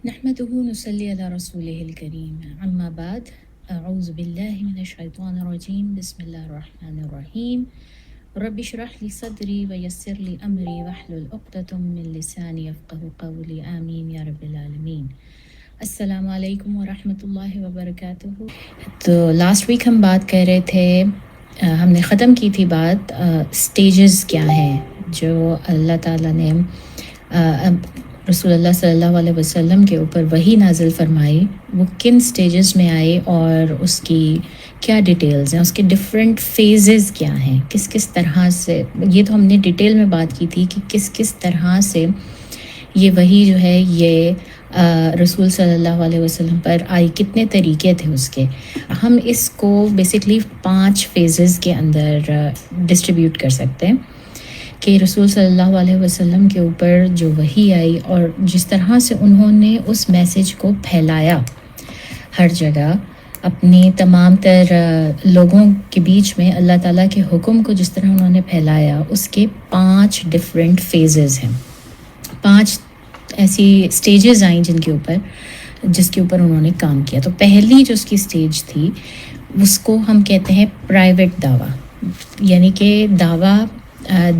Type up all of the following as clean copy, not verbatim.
نحمده نصلي على رسوله الكريم أما بعد أعوذ بالله من الشيطان الرجيم بسم الله الرحمن الرحيم رب اشرح لي صدري ويسر لي أمري واحلل عقدة من لساني يفقهوا قولي آمين يا رب العالمين. السلام علیکم ورحمۃ اللہ وبرکاتہ. تو لاسٹ ویک ہم بات کر رہے تھے، ہم نے ختم کی تھی بات سٹیجز کیا ہیں جو اللہ تعالیٰ نے رسول اللہ صلی اللہ علیہ وسلم کے اوپر وحی نازل فرمائی، وہ کن سٹیجز میں آئی اور اس کی کیا ڈیٹیلز ہیں، اس کے ڈفرینٹ فیزز کیا ہیں، کس کس طرح سے. یہ تو ہم نے ڈیٹیل میں بات کی تھی کہ کس کس طرح سے یہ وحی جو ہے یہ رسول صلی اللہ علیہ وسلم پر آئی، کتنے طریقے تھے اس کے. ہم اس کو بیسکلی 5 فیزز کے اندر ڈسٹریبیوٹ کر سکتے ہیں کہ رسول صلی اللہ علیہ وسلم کے اوپر جو وحی آئی اور جس طرح سے انہوں نے اس میسیج کو پھیلایا ہر جگہ اپنی تمام تر لوگوں کے بیچ میں، اللہ تعالیٰ کے حکم کو جس طرح انہوں نے پھیلایا، اس کے 5 ڈفرینٹ فیزز ہیں. 5 ایسی سٹیجز آئیں جس کے اوپر انہوں نے کام کیا. تو پہلی جو اس کی سٹیج تھی اس کو ہم کہتے ہیں پرائیویٹ دعویٰ، یعنی کہ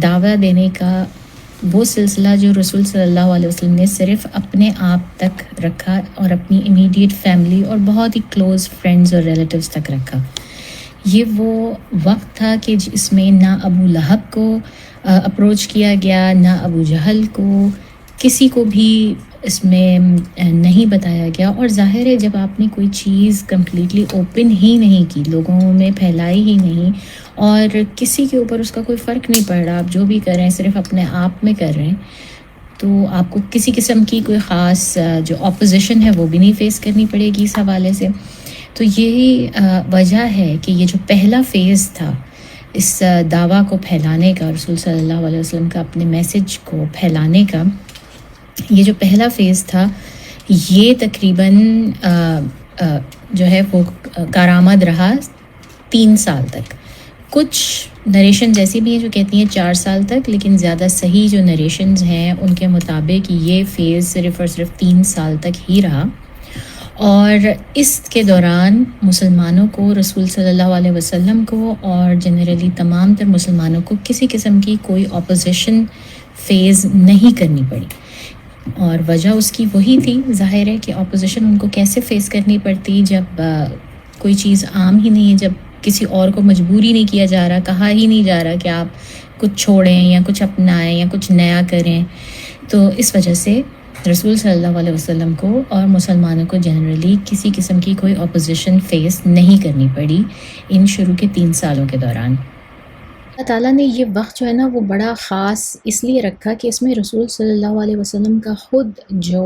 دعویٰ دینے کا وہ سلسلہ جو رسول صلی اللہ علیہ وسلم نے صرف اپنے آپ تک رکھا اور اپنی امیڈیٹ فیملی اور بہت ہی کلوز فرینڈز اور ریلیٹیوز تک رکھا. یہ وہ وقت تھا کہ اس میں نہ ابو لہب کو اپروچ کیا گیا، نہ ابو جہل کو، کسی کو بھی اس میں نہیں بتایا گیا. اور ظاہر ہے جب آپ نے کوئی چیز کمپلیٹلی اوپن ہی نہیں کی، لوگوں میں پھیلائی ہی نہیں، اور کسی کے اوپر اس کا کوئی فرق نہیں پڑ رہا، آپ جو بھی کر رہے ہیں صرف اپنے آپ میں کر رہے ہیں، تو آپ کو کسی قسم کی کوئی خاص جو اپوزیشن ہے وہ بھی نہیں فیس کرنی پڑے گی اس حوالے سے. تو یہی وجہ ہے کہ یہ جو پہلا فیز تھا اس دعویٰ کو پھیلانے کا، رسول صلی اللہ علیہ وسلم کا اپنے میسیج کو پھیلانے کا، یہ جو پہلا فیز تھا یہ تقریباً جو ہے وہ کارآمد رہا 3 سال تک. کچھ نریشنز ایسی بھی ہیں جو کہتی ہیں 4 سال تک، لیکن زیادہ صحیح جو نریشنز ہیں ان کے مطابق یہ فیز صرف اور صرف 3 سال تک ہی رہا. اور اس کے دوران مسلمانوں کو، رسول صلی اللہ علیہ وسلم کو اور جنرلی تمام تر مسلمانوں کو کسی قسم کی کوئی اپوزیشن فیز نہیں کرنی پڑی. اور وجہ اس کی وہی تھی، ظاہر ہے کہ اپوزیشن ان کو کیسے فیس کرنی پڑتی جب کوئی چیز عام ہی نہیں ہے، جب کسی اور کو مجبور ہی نہیں کیا جا رہا، کہا ہی نہیں جا رہا کہ آپ کچھ چھوڑیں یا کچھ اپنائیں یا کچھ نیا کریں. تو اس وجہ سے رسول صلی اللہ علیہ وسلم کو اور مسلمانوں کو جنرلی کسی قسم کی کوئی اپوزیشن فیس نہیں کرنی پڑی ان شروع کے 3 سالوں کے دوران. اللہ تعالیٰ نے یہ وقت جو ہے نا وہ بڑا خاص اس لیے رکھا کہ اس میں رسول صلی اللہ علیہ وسلم کا خود جو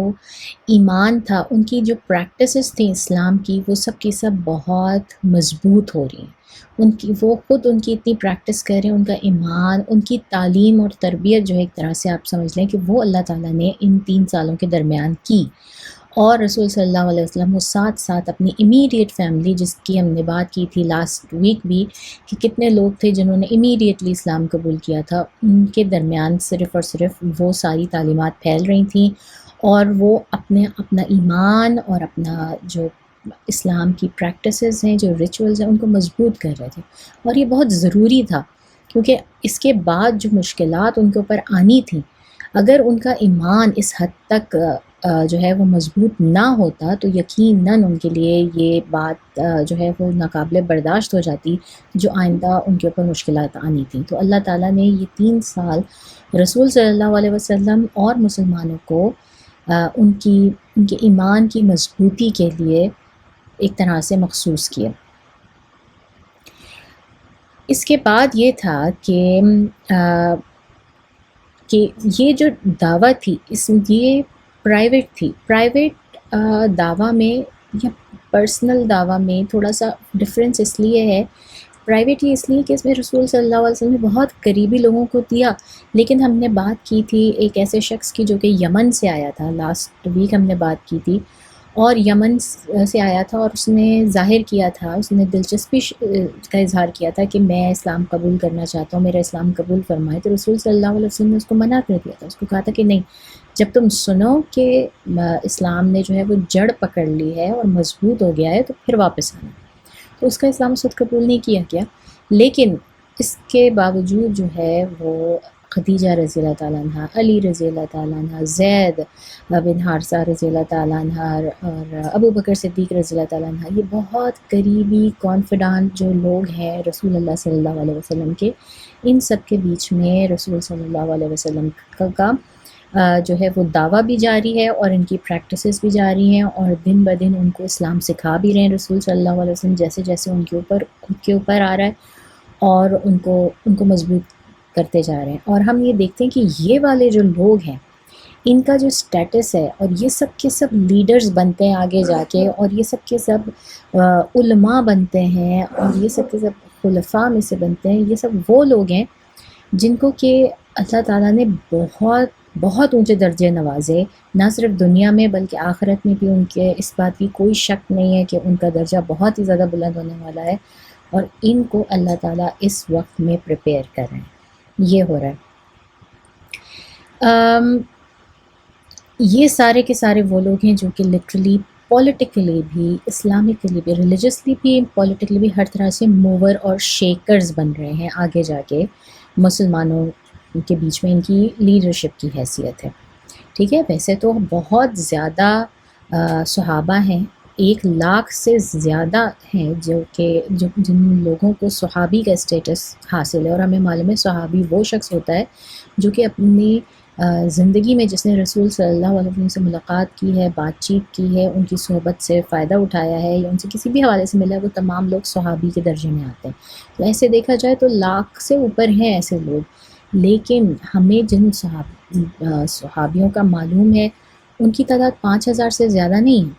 ایمان تھا، ان کی جو پریکٹسز تھیں اسلام کی، وہ سب کی سب بہت مضبوط ہو رہی ہیں. وہ خود ان کی اتنی پریکٹس کر رہے ہیں، ان کا ایمان، ان کی تعلیم اور تربیت جو ہے ایک طرح سے آپ سمجھ لیں کہ وہ اللہ تعالیٰ نے ان 3 سالوں کے درمیان کی. اور رسول صلی اللہ علیہ وسلم وہ ساتھ ساتھ اپنی امیڈیٹ فیملی، جس کی ہم نے بات کی تھی لاسٹ ویک بھی کہ کتنے لوگ تھے جنہوں نے امیڈیٹلی اسلام قبول کیا تھا، ان کے درمیان صرف اور صرف وہ ساری تعلیمات پھیل رہی تھیں اور وہ اپنا ایمان اور اپنا جو اسلام کی پریکٹسز ہیں، جو ریچولز ہیں، ان کو مضبوط کر رہے تھے. اور یہ بہت ضروری تھا کیونکہ اس کے بعد جو مشکلات ان کے اوپر آنی تھیں، اگر ان کا ایمان اس حد تک جو ہے وہ مضبوط نہ ہوتا تو یقیناً ان کے لیے یہ بات جو ہے وہ ناقابل برداشت ہو جاتی جو آئندہ ان کے اوپر مشکلات آنی تھیں. تو اللہ تعالیٰ نے یہ 3 سال رسول صلی اللہ علیہ وسلم اور مسلمانوں کو ان کے ایمان کی مضبوطی کے لیے ایک طرح سے مخصوص کیا. اس کے بعد یہ تھا کہ یہ جو دعویٰ تھی یہ پرائیویٹ تھی. پرائیویٹ دعویٰ میں یا پرسنل دعویٰ میں تھوڑا سا ڈفرینس اس لیے ہے. پرائیویٹ ہی اس لیے کہ اس میں رسول صلی اللہ علیہ وسلم نے بہت قریبی لوگوں کو دیا، لیکن ہم نے بات کی تھی ایک ایسے شخص کی جو کہ یمن سے آیا تھا، لاسٹ ویک ہم نے بات کی تھی، اور یمن سے آیا تھا اور اس نے ظاہر کیا تھا، اس نے دلچسپی کا اظہار کیا تھا کہ میں اسلام قبول کرنا چاہتا ہوں، میرا اسلام قبول فرمائے. تو رسول صلی اللہ علیہ وسلم نے اس کو منع کر دیا تھا، اس کو کہا تھا کہ نہیں، جب تم سنو کہ اسلام نے جو ہے وہ جڑ پکڑ لی ہے اور مضبوط ہو گیا ہے تو پھر واپس آنا. تو اس کا اسلام اس وقت قبول نہیں کیا گیا، لیکن اس کے باوجود جو ہے وہ خدیجہ رضی اللہ تعالیٰ عنہ، علی رضی اللہ تعالیٰ عنہ، زید بن حارثہ رضی اللہ تعالیٰ عنہ اور ابو بکر صدیق رضی اللہ تعالیٰ عنہ، یہ بہت قریبی کانفیڈنٹ جو لوگ ہیں رسول اللہ صلی اللہ علیہ وسلم کے، ان سب کے بیچ میں رسول صلی اللہ علیہ وسلم کا جو ہے وہ دعویٰ بھی جاری ہے اور ان کی پریکٹسز بھی جاری ہیں، اور دن بہ دن ان کو اسلام سکھا بھی رہے ہیں رسول صلی اللہ علیہ وسلم، جیسے جیسے ان کے اوپر آ رہا ہے اور ان کو مضبوط کرتے جا رہے ہیں. اور ہم یہ دیکھتے ہیں کہ یہ والے جو لوگ ہیں ان کا جو سٹیٹس ہے، اور یہ سب کے سب لیڈرز بنتے ہیں آگے جا کے، اور یہ سب کے سب علماء بنتے ہیں، اور یہ سب کے سب خلفاء میں سے بنتے ہیں. یہ سب وہ لوگ ہیں جن کو کہ اللہ تعالیٰ نے بہت بہت اونچے درجے نوازے، نہ صرف دنیا میں بلکہ آخرت میں بھی ان کے اس بات کی کوئی شک نہیں ہے کہ ان کا درجہ بہت ہی زیادہ بلند ہونے والا ہے، اور ان کو اللہ تعالیٰ اس وقت میں پریپیئر کر رہے ہیں. یہ ہو رہا ہے. یہ سارے کے سارے وہ لوگ ہیں جو کہ لٹرلی پولیٹیکلی بھی، اسلامکلی بھی، ریلیجسلی بھی، پولیٹیکلی بھی ہر طرح سے موور اور شیکرز بن رہے ہیں آگے جا کے. مسلمانوں کے بیچ میں ان کی لیڈرشپ کی حیثیت ہے. ٹھیک ہے، ویسے تو بہت زیادہ صحابہ ہیں، 1,00,000 سے زیادہ ہیں جن لوگوں کو صحابی کا اسٹیٹس حاصل ہے. اور ہمیں معلوم ہے صحابی وہ شخص ہوتا ہے جو کہ اپنی زندگی میں جس نے رسول صلی اللہ علیہ وسلم سے ملاقات کی ہے، بات چیت کی ہے، ان کی صحبت سے فائدہ اٹھایا ہے، یا ان سے کسی بھی حوالے سے ملا ہے، وہ تمام لوگ صحابی کے درجے میں آتے ہیں. تو ایسے دیکھا جائے تو 1,00,000 سے اوپر ہیں ایسے لوگ. لیکن ہمیں جن صحابیوں کا معلوم ہے ان کی تعداد 5,000 سے زیادہ نہیں ہے.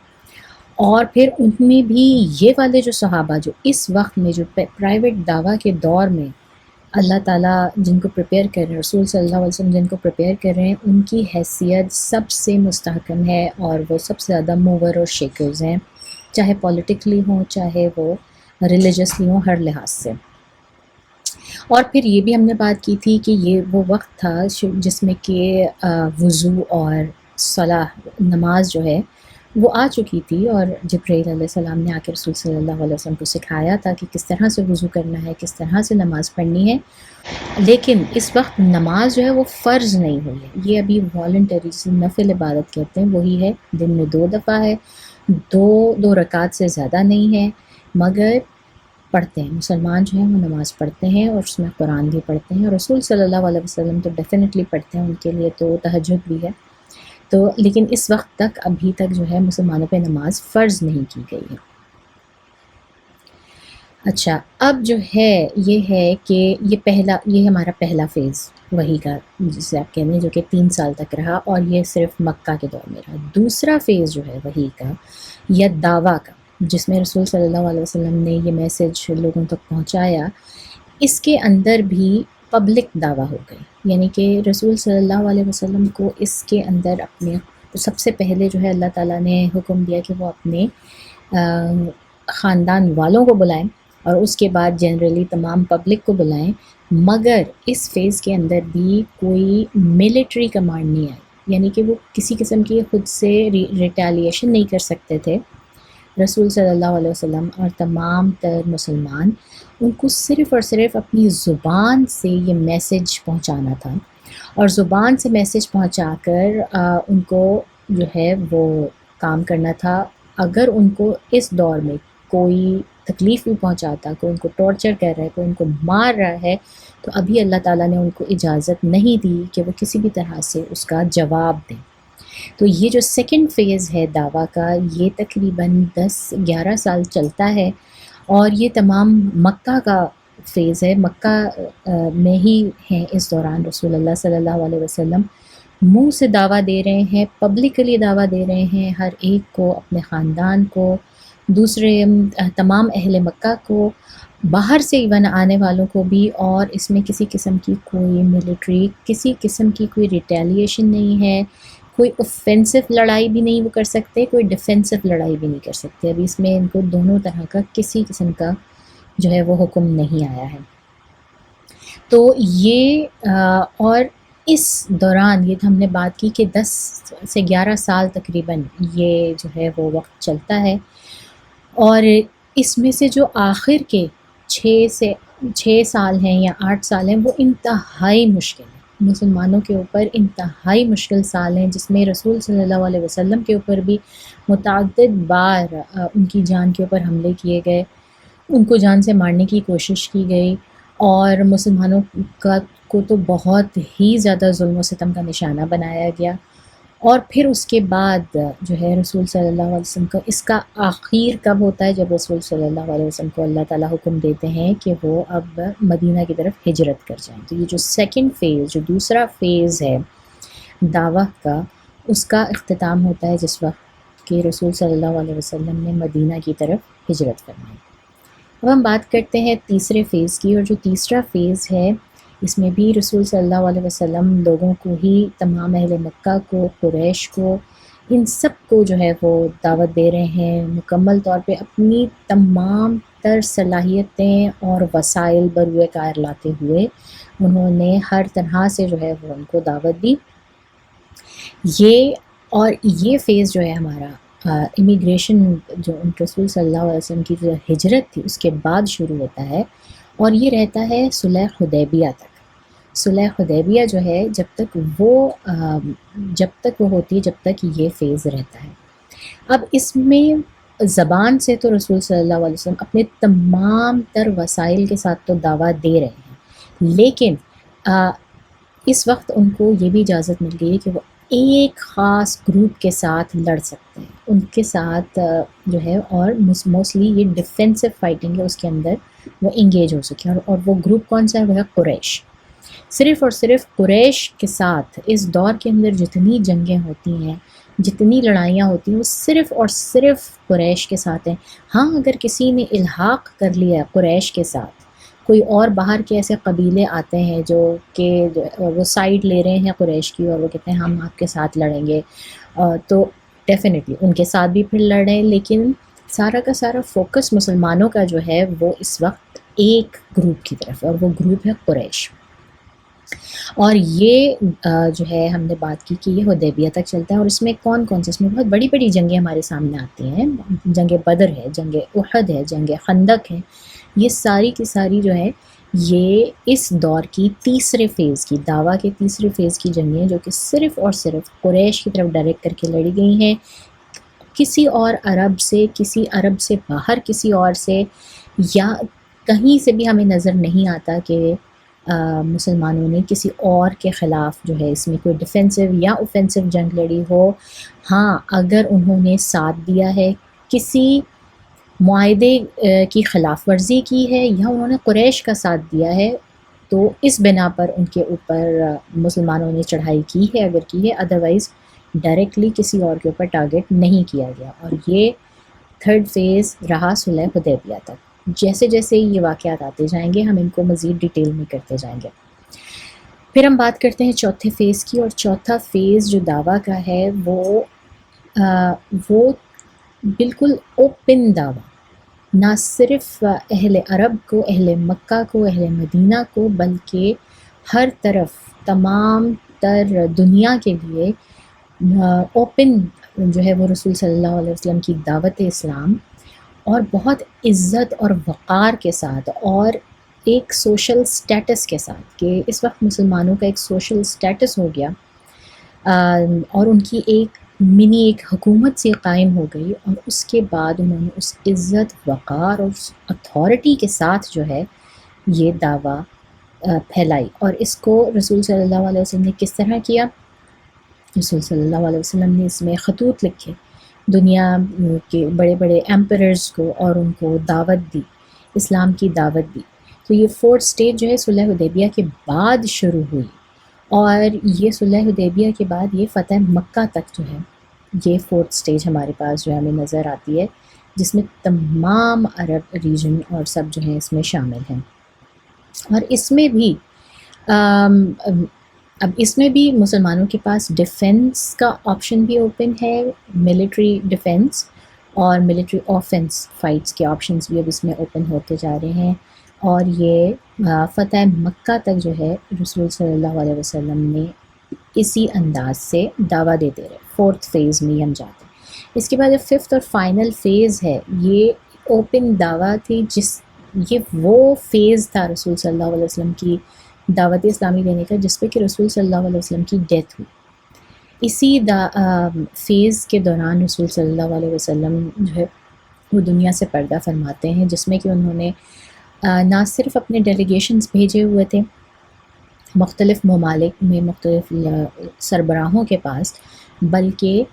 اور پھر ان میں بھی یہ والے جو صحابہ جو اس وقت میں جو پرائیویٹ دعویٰ کے دور میں اللہ تعالیٰ جن کو پریپیئر کر رہے ہیں، رسول صلی اللہ علیہ وسلم جن کو پریپیئر کر رہے ہیں، ان کی حیثیت سب سے مستحکم ہے، اور وہ سب سے زیادہ موور اور شیکرز ہیں، چاہے پولیٹیکلی ہوں چاہے وہ ریلیجسلی ہوں، ہر لحاظ سے. اور پھر یہ بھی ہم نے بات کی تھی کہ یہ وہ وقت تھا جس میں کہ وضو اور صلاح نماز جو ہے وہ آ چکی تھی، اور جبرائیل علیہ السلام نے آ کے رسول صلی اللہ علیہ وسلم کو سکھایا تھا کہ کس طرح سے وضو کرنا ہے، کس طرح سے نماز پڑھنی ہے. لیکن اس وقت نماز جو ہے وہ فرض نہیں ہوئی ہے، یہ ابھی والنٹری جسے نفل عبادت کہتے ہیں وہی ہے. دن میں 2 دفعہ ہے، دو رکعت سے زیادہ نہیں ہے، مگر پڑھتے ہیں مسلمان جو ہیں وہ نماز پڑھتے ہیں، اور اس میں قرآن بھی پڑھتے ہیں، اور رسول صلی اللہ علیہ وسلم تو ڈیفینیٹلی پڑھتے ہیں، ان کے لیے تو تہجد بھی ہے. تو لیکن اس وقت تک ابھی تک جو ہے مسلمانوں پہ نماز فرض نہیں کی گئی ہے. اچھا، اب جو ہے یہ ہے کہ یہ ہمارا پہلا فیز وحی کا جسے آپ کہتے ہیں، جو کہ 3 سال تک رہا، اور یہ صرف مکہ کے دور میں رہا. دوسرا فیز جو ہے وحی کا یا دعویٰ کا، جس میں رسول صلی اللہ علیہ وسلم نے یہ میسج لوگوں تک پہنچایا، اس کے اندر بھی پبلک دعویٰ ہو گئی. یعنی کہ رسول صلی اللہ علیہ وسلم کو اس کے اندر اپنے سب سے پہلے جو ہے اللہ تعالیٰ نے حکم دیا کہ وہ اپنے خاندان والوں کو بلائیں، اور اس کے بعد جنرلی تمام پبلک کو بلائیں. مگر اس فیز کے اندر بھی کوئی ملٹری کمانڈ نہیں آئی، یعنی کہ وہ کسی قسم کی خود سے ریٹیلیشن نہیں کر سکتے تھے. رسول صلی اللہ علیہ وسلم اور تمام تر مسلمان، ان کو صرف اور صرف اپنی زبان سے یہ میسج پہنچانا تھا، اور زبان سے میسج پہنچا کر ان کو جو ہے وہ کام کرنا تھا. اگر ان کو اس دور میں کوئی تکلیف بھی پہنچاتا، کوئی ان کو ٹارچر کر رہا ہے، کوئی ان کو مار رہا ہے، تو ابھی اللہ تعالیٰ نے ان کو اجازت نہیں دی کہ وہ کسی بھی طرح سے اس کا جواب دیں. تو یہ جو سیکنڈ فیز ہے دعویٰ کا، یہ تقریباً 10-11 سال چلتا ہے، اور یہ تمام مکہ کا فیز ہے. مکہ میں ہی ہیں اس دوران رسول اللہ صلی اللہ علیہ وسلم منہ سے دعویٰ دے رہے ہیں، پبلکلی دعویٰ دے رہے ہیں ہر ایک کو، اپنے خاندان کو، دوسرے تمام اہل مکہ کو، باہر سے ایون آنے والوں کو بھی. اور اس میں کسی قسم کی کوئی ملٹری، کسی قسم کی کوئی ریٹیلیشن نہیں ہے، کوئی اوفینسو لڑائی بھی نہیں وہ کر سکتے، کوئی ڈیفینسو لڑائی بھی نہیں کر سکتے. ابھی اس میں ان کو دونوں طرح کا کسی قسم کا جو ہے وہ حکم نہیں آیا ہے. تو یہ اور اس دوران یہ ہم نے بات کی کہ 10 سے 11 سال تقریباً یہ جو ہے وہ وقت چلتا ہے، اور اس میں سے جو آخر کے 6 سال ہیں یا 8 سال ہیں وہ انتہائی مشکل ہیں، مسلمانوں کے اوپر انتہائی مشکل سال ہیں، جس میں رسول صلی اللہ علیہ وسلم کے اوپر بھی متعدد بار ان کی جان کے اوپر حملے کیے گئے، ان کو جان سے مارنے کی کوشش کی گئی، اور مسلمانوں کو تو بہت ہی زیادہ ظلم و ستم کا نشانہ بنایا گیا۔ اور پھر اس کے بعد جو ہے رسول صلی اللہ علیہ وسلم کا اس کا آخر کب ہوتا ہے؟ جب رسول صلی اللہ علیہ وسلم کو اللہ تعالیٰ حکم دیتے ہیں کہ وہ اب مدینہ کی طرف ہجرت کر جائیں۔ تو یہ جو سیکنڈ فیز، جو دوسرا فیز ہے دعوت کا، اس کا اختتام ہوتا ہے جس وقت کہ رسول صلی اللہ علیہ وسلم نے مدینہ کی طرف ہجرت کرنا ہے۔ اب ہم بات کرتے ہیں تیسرے فیز کی، اور جو تیسرا فیز ہے اس میں بھی رسول صلی اللہ علیہ وسلم لوگوں کو ہی، تمام اہل مکہ کو، قریش کو، ان سب کو جو ہے وہ دعوت دے رہے ہیں، مکمل طور پہ اپنی تمام تر صلاحیتیں اور وسائل بروئے کار لاتے ہوئے انہوں نے ہر طرح سے جو ہے وہ ان کو دعوت دی۔ یہ فیز جو ہے ہمارا امیگریشن، جو رسول صلی اللہ علیہ وسلم کی جو ہجرت تھی اس کے بعد شروع ہوتا ہے، اور یہ رہتا ہے صلح حدیبیہ تک۔ صلح حدیبیہ جو ہے جب تک وہ ہوتی ہے، جب تک یہ فیز رہتا ہے۔ اب اس میں زبان سے تو رسول صلی اللہ علیہ وسلم اپنے تمام تر وسائل کے ساتھ تو دعوت دے رہے ہیں، لیکن اس وقت ان کو یہ بھی اجازت مل گئی ہے کہ وہ ایک خاص گروپ کے ساتھ لڑ سکتے ہیں، ان کے ساتھ جو ہے، اور موسٹلی یہ ڈیفینسو فائٹنگ ہے اس کے اندر وہ انگیج ہو سکے، اور وہ گروپ کون سا ہے؟ وہ ہے قریش۔ صرف اور صرف قریش کے ساتھ اس دور کے اندر جتنی جنگیں ہوتی ہیں، جتنی لڑائیاں ہوتی ہیں، وہ صرف اور صرف قریش کے ساتھ ہیں۔ ہاں، اگر کسی نے الحاق کر لیا قریش کے ساتھ، کوئی اور باہر کے ایسے قبیلے آتے ہیں جو کہ وہ سائڈ لے رہے ہیں قریش کی، اور وہ کہتے ہیں ہم آپ کے ساتھ لڑیں گے، تو ڈیفینیٹلی ان کے ساتھ بھی پھر لڑیں، لیکن سارا کا سارا فوکس مسلمانوں کا جو ہے وہ اس وقت ایک گروپ کی طرف ہے، اور وہ گروپ ہے قریش۔ اور یہ جو ہے ہم نے بات کی کہ یہ حدیبیہ تک چلتا ہے، اور اس میں کون سے، اس میں بہت بڑی بڑی جنگیں ہمارے سامنے آتی ہیں۔ جنگ بدر ہے، جنگ احد ہے، جنگ خندق ہے، یہ ساری کی ساری جو ہے یہ اس دور کی تیسرے فیز کی، دعویٰ کے تیسرے فیز کی جنگیں، جو کہ صرف اور صرف قریش کی طرف ڈائریکٹ کر کے لڑی گئی ہیں۔ کسی اور عرب سے، کسی عرب سے باہر کسی اور سے، یا کہیں سے بھی ہمیں نظر نہیں آتا کہ مسلمانوں نے کسی اور کے خلاف جو ہے اس میں کوئی ڈیفینسو یا اوفینسو جنگ لڑی ہو۔ ہاں، اگر انہوں نے ساتھ دیا ہے، کسی معاہدے کی خلاف ورزی کی ہے، یا انہوں نے قریش کا ساتھ دیا ہے، تو اس بنا پر ان کے اوپر مسلمانوں نے چڑھائی کی ہے اگر کی ہے، ادروائز ڈائریکٹلی کسی اور کے اوپر ٹارگٹ نہیں کیا گیا۔ اور یہ تھرڈ فیز رہا صلح حدیبیہ تک۔ جیسے جیسے یہ واقعات آتے جائیں گے ہم ان کو مزید ڈیٹیل میں کرتے جائیں گے۔ پھر ہم بات کرتے ہیں چوتھے فیز کی، اور چوتھا فیز جو دعویٰ کا ہے وہ بالکل اوپن دعویٰ، نہ صرف اہل عرب کو، اہل مکہ کو، اہل مدینہ کو، بلکہ ہر طرف تمام تر دنیا کے لیے اوپن جو ہے وہ رسول صلی اللہ علیہ وسلم کی دعوت اسلام، اور بہت عزت اور وقار کے ساتھ، اور ایک سوشل سٹیٹس کے ساتھ، کہ اس وقت مسلمانوں کا ایک سوشل سٹیٹس ہو گیا، اور ان کی ایک حکومت سے قائم ہو گئی، اور اس کے بعد انہوں نے اس عزت، وقار اور اس اتھارٹی کے ساتھ جو ہے یہ دعویٰ پھیلائی۔ اور اس کو رسول صلی اللہ علیہ وسلم نے کس طرح کیا؟ رسول صلی اللہ علیہ وسلم نے اس میں خطوط لکھے دنیا کے بڑے بڑے ایمپررز کو، اور ان کو دعوت دی، اسلام کی دعوت دی۔ تو یہ فورتھ سٹیج جو ہے صلح حدیبیہ کے بعد شروع ہوئی، اور یہ صلح حدیبیہ کے بعد یہ فتح مکہ تک جو ہے یہ فورتھ سٹیج ہمارے پاس جو ہمیں نظر آتی ہے، جس میں تمام عرب ریجن اور سب جو ہیں اس میں شامل ہیں۔ اور اس میں بھی اب اس میں بھی مسلمانوں کے پاس ڈیفنس کا آپشن بھی اوپن ہے، ملٹری ڈیفنس اور ملٹری آفنس فائٹس کے آپشنس بھی اب اس میں اوپن ہوتے جا رہے ہیں۔ اور یہ فتح مکہ تک جو ہے رسول صلی اللہ علیہ وسلم نے اسی انداز سے دعویٰ دیتے رہے. 4th فیز میں ہم جاتے ہیں. اس کے بعد جو 5th اور فائنل فیز ہے یہ اوپن دعویٰ تھی، یہ وہ فیز تھا رسول صلی اللہ علیہ وسلم کی دعوت اسلامی دینے کا جس پہ کہ رسول صلی اللہ علیہ وسلم کی ڈیتھ ہوئی. اسی فیز کے دوران رسول صلی اللہ علیہ وسلم جو ہے وہ دنیا سے پردہ فرماتے ہیں، جس میں کہ انہوں نے نہ صرف اپنے ڈیلیگیشنز بھیجے ہوئے تھے مختلف ممالک میں مختلف سربراہوں کے پاس، بلکہ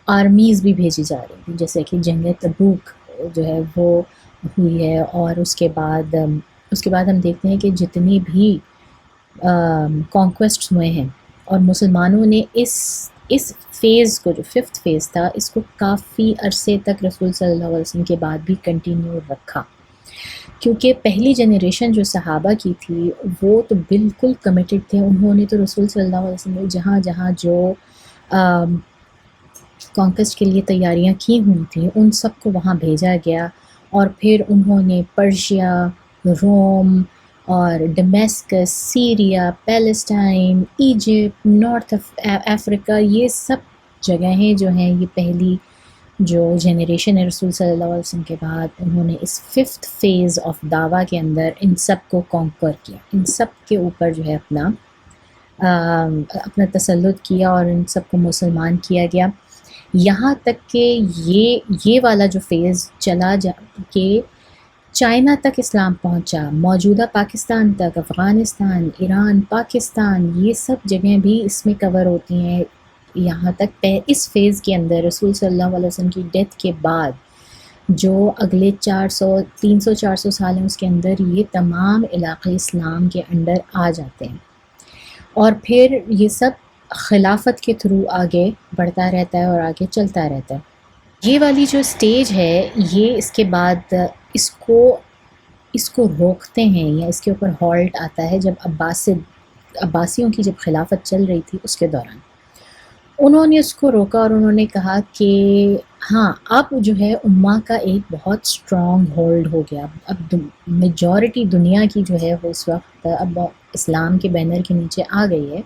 آرمیز بھی بھیجی جا رہی تھی، جیسے کہ جنگ تبوک جو ہے وہ ہوئی ہے. اور اس کے بعد ہم دیکھتے ہیں کہ جتنی بھی کانکویسٹس ہوئے ہیں اور مسلمانوں نے اس فیز کو جو 5th فیز تھا اس کو کافی عرصے تک رسول صلی اللہ علیہ وسلم کے بعد بھی کنٹینیو رکھا، کیونکہ پہلی جنریشن جو صحابہ کی تھی وہ تو بالکل کمیٹڈ تھے. انہوں نے تو رسول صلی اللہ علیہ وسلم نے جہاں جہاں جو کانکسٹ کے لیے تیاریاں کی ہوئی تھیں ان سب کو وہاں بھیجا گیا، اور پھر انہوں نے پرشیا، روم اور ڈمیسکس، سیریا، پیلسٹائن، ایجپٹ، نارتھ افریقہ، یہ سب جگہیں جو ہیں یہ پہلی جو جنریشن ہے رسول صلی اللہ علیہ وسلم کے بعد انہوں نے اس 5th فیز آف دعویٰ کے اندر ان سب کو کانکر کیا، ان سب کے اوپر جو ہے اپنا تسلط کیا اور ان سب کو مسلمان کیا گیا. یہاں تک کہ یہ والا جو فیز چلا جا کہ چائنا تک اسلام پہنچا، موجودہ پاکستان تک، افغانستان، ایران، پاکستان، یہ سب جگہیں بھی اس میں کور ہوتی ہیں. یہاں تک اس فیز کے اندر رسول صلی اللہ علیہ وسلم کی ڈیتھ کے بعد جو اگلے 300-400 سال ہیں اس کے اندر یہ تمام علاقے اسلام کے انڈر آ جاتے ہیں، اور پھر یہ سب خلافت کے تھرو آگے بڑھتا رہتا ہے اور آگے چلتا رہتا ہے. یہ والی جو سٹیج ہے یہ اس کے بعد اس کو روکتے ہیں یا اس کے اوپر ہالٹ آتا ہے جب عباسیوں کی جب خلافت چل رہی تھی اس کے دوران انہوں نے اس کو روکا، اور انہوں نے کہا کہ ہاں اب جو ہے امہ کا ایک بہت اسٹرانگ ہولڈ ہو گیا، اب میجورٹی دنیا کی جو ہے وہ اس وقت اب اسلام کے بینر کے نیچے آ گئی ہے،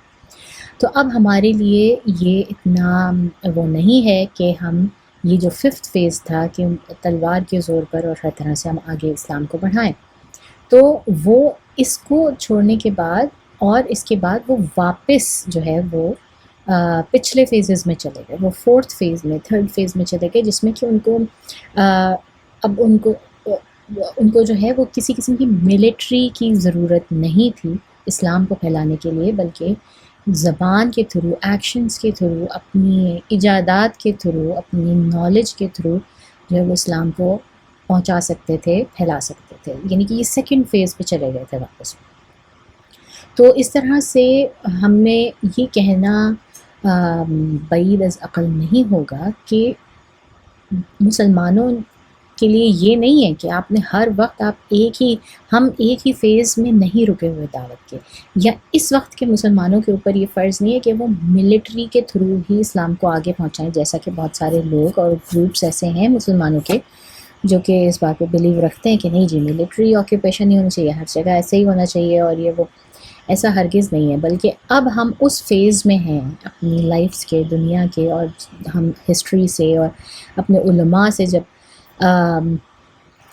تو اب ہمارے لیے یہ اتنا وہ نہیں ہے کہ ہم یہ جو 5th فیز تھا کہ تلوار کے زور پر اور ہر طرح سے ہم آگے اسلام کو بڑھائیں. تو وہ اس کو چھوڑنے کے بعد اور اس کے بعد وہ واپس جو ہے وہ پچھلے فیزز میں چلے گئے، وہ 4th فیز میں 3rd فیز میں چلے گئے، جس میں کہ اب ان کو جو ہے وہ کسی قسم کی ملٹری کی ضرورت نہیں تھی اسلام کو پھیلانے کے لیے، بلکہ زبان کے تھرو، ایکشنز کے تھرو، اپنی ایجادات کے تھرو، اپنی نالج کے تھرو جو ہے وہ اسلام کو پہنچا سکتے تھے، پھیلا سکتے تھے. یعنی کہ یہ 2nd فیز پہ چلے گئے تھے واپس. تو اس طرح سے ہم نے یہ کہنا بعید از عقل نہیں ہوگا کہ مسلمانوں کے لیے یہ نہیں ہے کہ آپ نے ہر وقت ہم ایک ہی فیز میں نہیں رکے ہوئے دعوت کے، یا اس وقت کے مسلمانوں کے اوپر یہ فرض نہیں ہے کہ وہ ملٹری کے تھرو ہی اسلام کو آگے پہنچائیں، جیسا کہ بہت سارے لوگ اور گروپس ایسے ہیں مسلمانوں کے جو کہ اس بات پہ بلیو رکھتے ہیں کہ نہیں جی ملٹری آکوپیشن نہیں ہونی چاہیے، ہر جگہ ایسے ہی ہونا چاہیے، اور یہ وہ ایسا ہرگز نہیں ہے. بلکہ اب ہم اس فیز میں ہیں اپنی لائفز کے، دنیا کے، اور ہم ہسٹری سے اور اپنے علماء سے جب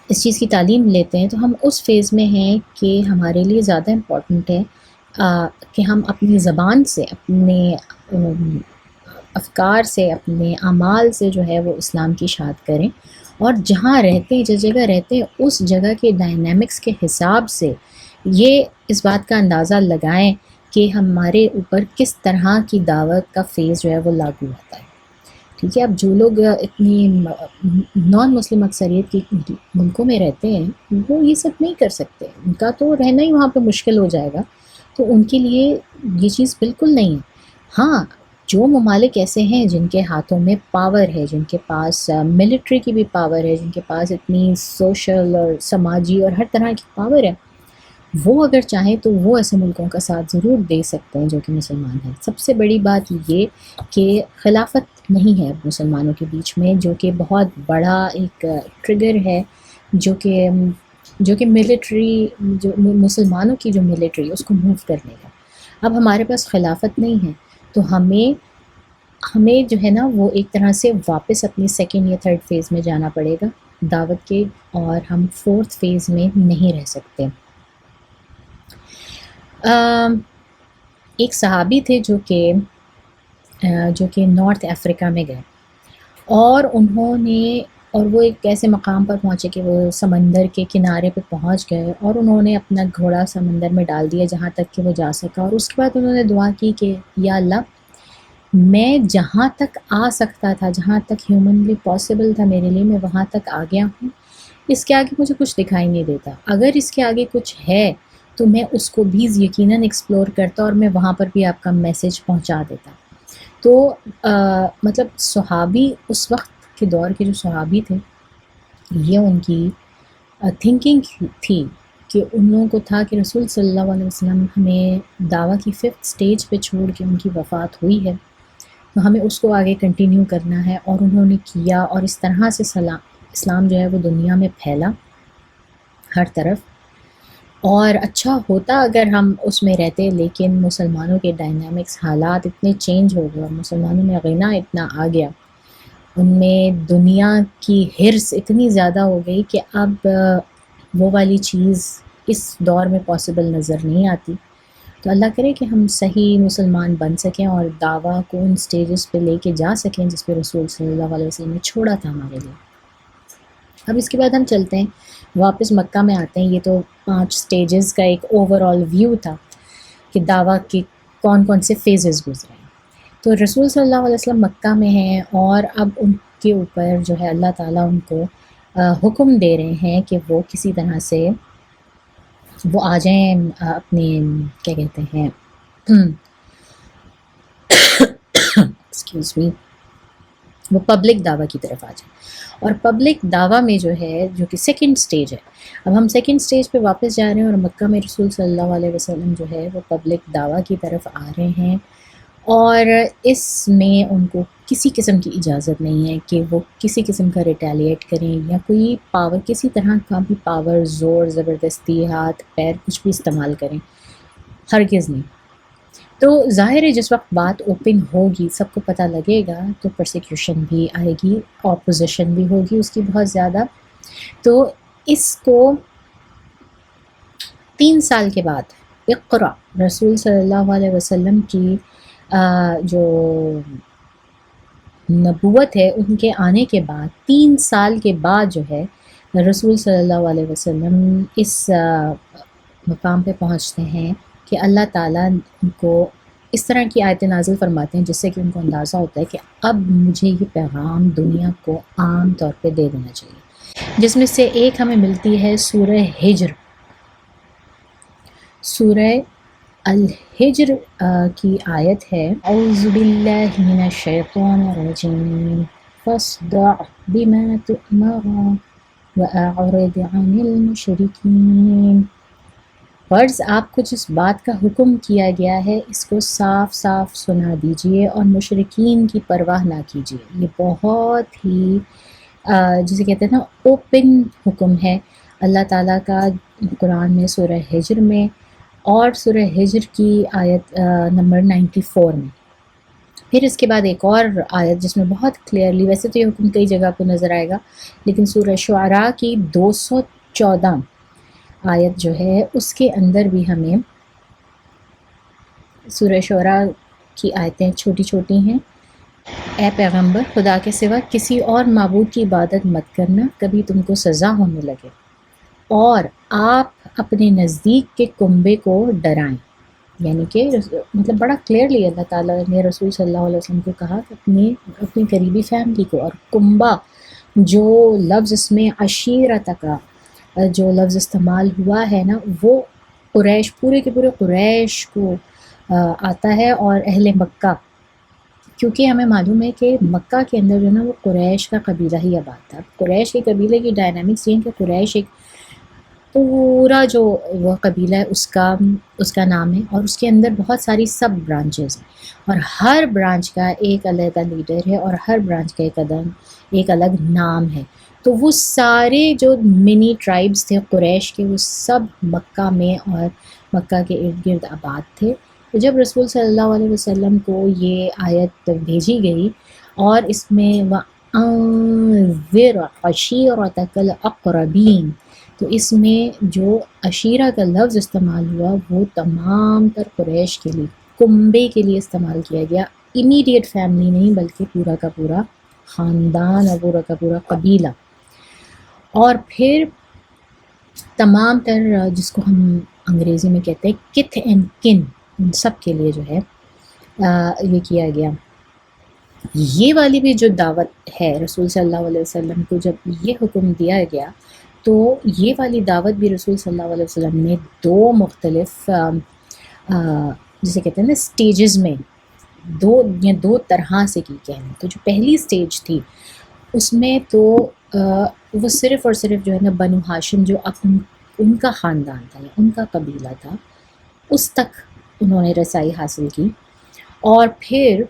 اس چیز کی تعلیم لیتے ہیں تو ہم اس فیز میں ہیں کہ ہمارے لیے زیادہ امپورٹنٹ ہے کہ ہم اپنی زبان سے، اپنے افکار سے، اپنے اعمال سے جو ہے وہ اسلام کی اشاعت کریں، اور جہاں رہتے ہیں، جس جگہ رہتے ہیں، اس جگہ کے ڈائنامکس کے حساب سے یہ اس بات کا اندازہ لگائیں کہ ہمارے اوپر کس طرح کی دعوت کا فیز جو ہے وہ لاگو ہوتا ہے. ٹھیک ہے، اب جو لوگ اتنی نان مسلم اکثریت کی ملکوں میں رہتے ہیں وہ یہ سب نہیں کر سکتے، ان کا تو رہنا ہی وہاں پہ مشکل ہو جائے گا، تو ان کے لیے یہ چیز بالکل نہیں ہے. ہاں جو ممالک ایسے ہیں جن کے ہاتھوں میں پاور ہے، جن کے پاس ملٹری کی بھی پاور ہے، جن کے پاس اتنی سوشل اور سماجی اور ہر طرح کی پاور ہے، وہ اگر چاہیں تو وہ ایسے ملکوں کا ساتھ ضرور دے سکتے ہیں جو کہ مسلمان ہیں. سب سے بڑی بات یہ کہ خلافت نہیں ہے مسلمانوں کے بیچ میں، جو کہ بہت بڑا ایک ٹریگر ہے، جو کہ ملٹری، جو مسلمانوں کی جو ملٹری اس کو موو کرنے کا. اب ہمارے پاس خلافت نہیں ہے تو ہمیں جو ہے نا وہ ایک طرح سے واپس اپنی سیکنڈ یا تھرڈ فیز میں جانا پڑے گا دعوت کے، اور ہم فورتھ فیز میں نہیں رہ سکتے۔ ایک صحابی تھے جو کہ نارتھ افریقہ میں گئے، اور وہ ایک ایسے مقام پر پہنچے کہ وہ سمندر کے کنارے پہ پہنچ گئے، اور انہوں نے اپنا گھوڑا سمندر میں ڈال دیا جہاں تک کہ وہ جا سکا، اور اس کے بعد انہوں نے دعا کی کہ یا اللہ، میں جہاں تک آ سکتا تھا، جہاں تک ہیومنلی پاسبل تھا میرے لیے، میں وہاں تک آ گیا ہوں، اس کے آگے مجھے کچھ دکھائی نہیں دیتا، اگر اس کے آگے کچھ ہے تو میں اس کو بھی یقیناً ایکسپلور کرتا، اور میں وہاں پر بھی آپ کا میسج پہنچا دیتا۔ تو مطلب صحابی، اس وقت کے دور کے جو صحابی تھے، یہ ان کی تھنکنگ تھی کہ ان لوگوں کو تھا کہ رسول صلی اللہ علیہ وسلم ہمیں دعویٰ کی 5th سٹیج پہ چھوڑ کے ان کی وفات ہوئی ہے، تو ہمیں اس کو آگے کنٹینیو کرنا ہے، اور انہوں نے کیا، اور اس طرح سے اسلام جو ہے وہ دنیا میں پھیلا ہر طرف۔ اور اچھا ہوتا اگر ہم اس میں رہتے، لیکن مسلمانوں کے ڈائنامکس، حالات اتنے چینج ہو گئے، اور مسلمانوں میں غنا اتنا آ گیا، ان میں دنیا کی حرص اتنی زیادہ ہو گئی کہ اب وہ والی چیز اس دور میں پاسبل نظر نہیں آتی۔ تو اللہ کرے کہ ہم صحیح مسلمان بن سکیں اور دعویٰ کو ان سٹیجز پہ لے کے جا سکیں جس پہ رسول صلی اللہ علیہ وسلم نے چھوڑا تھا ہمارے لیے۔ اب اس کے بعد ہم چلتے ہیں واپس مکہ میں آتے ہیں۔ یہ تو 5 سٹیجز کا ایک اوور آل ویو تھا کہ دعویٰ کے کون کون سے فیزز گزرے ہیں۔ تو رسول صلی اللہ علیہ وسلم مکہ میں ہیں، اور اب ان کے اوپر جو ہے اللہ تعالیٰ ان کو حکم دے رہے ہیں کہ وہ کسی طرح سے وہ آ جائیں اپنے کیا کہتے ہیں ایکسکیوز می، وہ پبلک دعویٰ کی طرف آ جائیں۔ اور پبلک دعویٰ میں جو ہے، جو کہ سیکنڈ سٹیج ہے، اب ہم سیکنڈ سٹیج پہ واپس جا رہے ہیں، اور مکہ میں رسول صلی اللہ علیہ وسلم جو ہے وہ پبلک دعویٰ کی طرف آ رہے ہیں، اور اس میں ان کو کسی قسم کی اجازت نہیں ہے کہ وہ کسی قسم کا ریٹیلیٹ کریں، یا کوئی پاور، کسی طرح کا بھی پاور، زور، زبردستی، ہاتھ پیر کچھ بھی استعمال کریں، ہرگز نہیں۔ تو ظاہر ہے جس وقت بات اوپن ہوگی، سب کو پتہ لگے گا، تو پرسیکیوشن بھی آئے گی، اپوزیشن بھی ہوگی اس کی بہت زیادہ۔ تو اس کو 3 سال کے بعد اقرا، رسول صلی اللہ علیہ وسلم کی جو نبوت ہے، ان کے آنے کے بعد 3 سال کے بعد جو ہے رسول صلی اللہ علیہ وسلم اس مقام پہ پہنچتے ہیں کہ اللہ تعالیٰ ان کو اس طرح کی آیتیں نازل فرماتے ہیں جس سے کہ ان کو اندازہ ہوتا ہے کہ اب مجھے یہ پیغام دنیا کو عام طور پہ دے دینا چاہیے، جس میں سے ایک ہمیں ملتی ہے سورہ ہجر۔ سورہ الحجر کی آیت ہے، اعوذ باللہ من الشیطان الرجیم فاصدع بما تؤمر واعرض عن المشرکین۔ فرض آپ کو جس بات کا حکم کیا گیا ہے اس کو صاف صاف سنا دیجئے، اور مشرکین کی پرواہ نہ کیجیے۔ یہ بہت ہی جسے کہتے ہیں نا اوپن حکم ہے اللہ تعالیٰ کا قرآن میں، سورہ ہجر میں، اور سورہ ہجر کی آیت نمبر 94 میں۔ پھر اس کے بعد ایک اور آیت جس میں بہت کلیئرلی، ویسے تو یہ حکم کئی جگہ پہ نظر آئے گا، لیکن سورہ شعراء کی 214 آیت جو ہے اس کے اندر بھی ہمیں، سورہ شعراء کی آیتیں چھوٹی چھوٹی ہیں، اے پیغمبر، خدا کے سوا کسی اور معبود کی عبادت مت کرنا، کبھی تم کو سزا ہونے لگے، اور آپ اپنے نزدیک کے کنبے کو ڈرائیں۔ یعنی کہ مطلب بڑا کلیئرلی اللہ تعالیٰ نے رسول صلی اللہ علیہ وسلم کو کہا کہ اپنی قریبی فیملی کو، اور کنبہ جو لفظ اس میں عشیرت کا جو لفظ استعمال ہوا ہے نا، وہ قریش، پورے کے پورے قریش کو آتا ہے، اور اہل مکہ، کیونکہ ہمیں معلوم ہے کہ مکہ کے اندر جو ہے نا وہ قریش کا قبیلہ ہی آباد تھا۔ قریش کے قبیلے کی ڈائنامکس یہ ہے کہ قریش ایک پورا جو وہ قبیلہ ہے اس کا نام ہے، اور اس کے اندر بہت ساری سب برانچز ہیں، اور ہر برانچ کا ایک الگ لیڈر ہے، اور ہر برانچ کا ایک الگ نام ہے۔ تو وہ سارے جو منی ٹرائبز تھے قریش کے، وہ سب مکہ میں اور مکہ کے ارد گرد آباد تھے، تو جب رسول صلی اللہ علیہ وسلم کو یہ آیت بھیجی گئی اور اس میں وَأَنذِرْ عَشِيرَتَكَ الْأَقْرَبِينَ، تو اس میں جو عشیرہ کا لفظ استعمال ہوا وہ تمام تر قریش کے لیے، کنبے کے لیے استعمال کیا گیا، امیڈیٹ فیملی نہیں بلکہ پورا کا پورا خاندان اور پورا کا پورا قبیلہ۔ اور پھر تمام تر جس کو ہم انگریزی میں کہتے ہیں کتھ اینڈ کن، ان سب کے لیے جو ہے یہ کیا گیا۔ یہ والی بھی جو دعوت ہے رسول صلی اللہ علیہ وسلم کو جب یہ حکم دیا گیا تو یہ والی دعوت بھی رسول صلی اللہ علیہ وسلم نے دو مختلف جسے کہتے ہیں نا سٹیجز میں، دو طرح سے کی کہنے۔ تو جو پہلی سٹیج تھی اس میں تو وہ صرف اور صرف جو ہے نا بنو ہاشم جو اب ان کا خاندان تھا یا ان کا قبیلہ تھا اس تک انہوں نے رسائی حاصل کی، اور پھر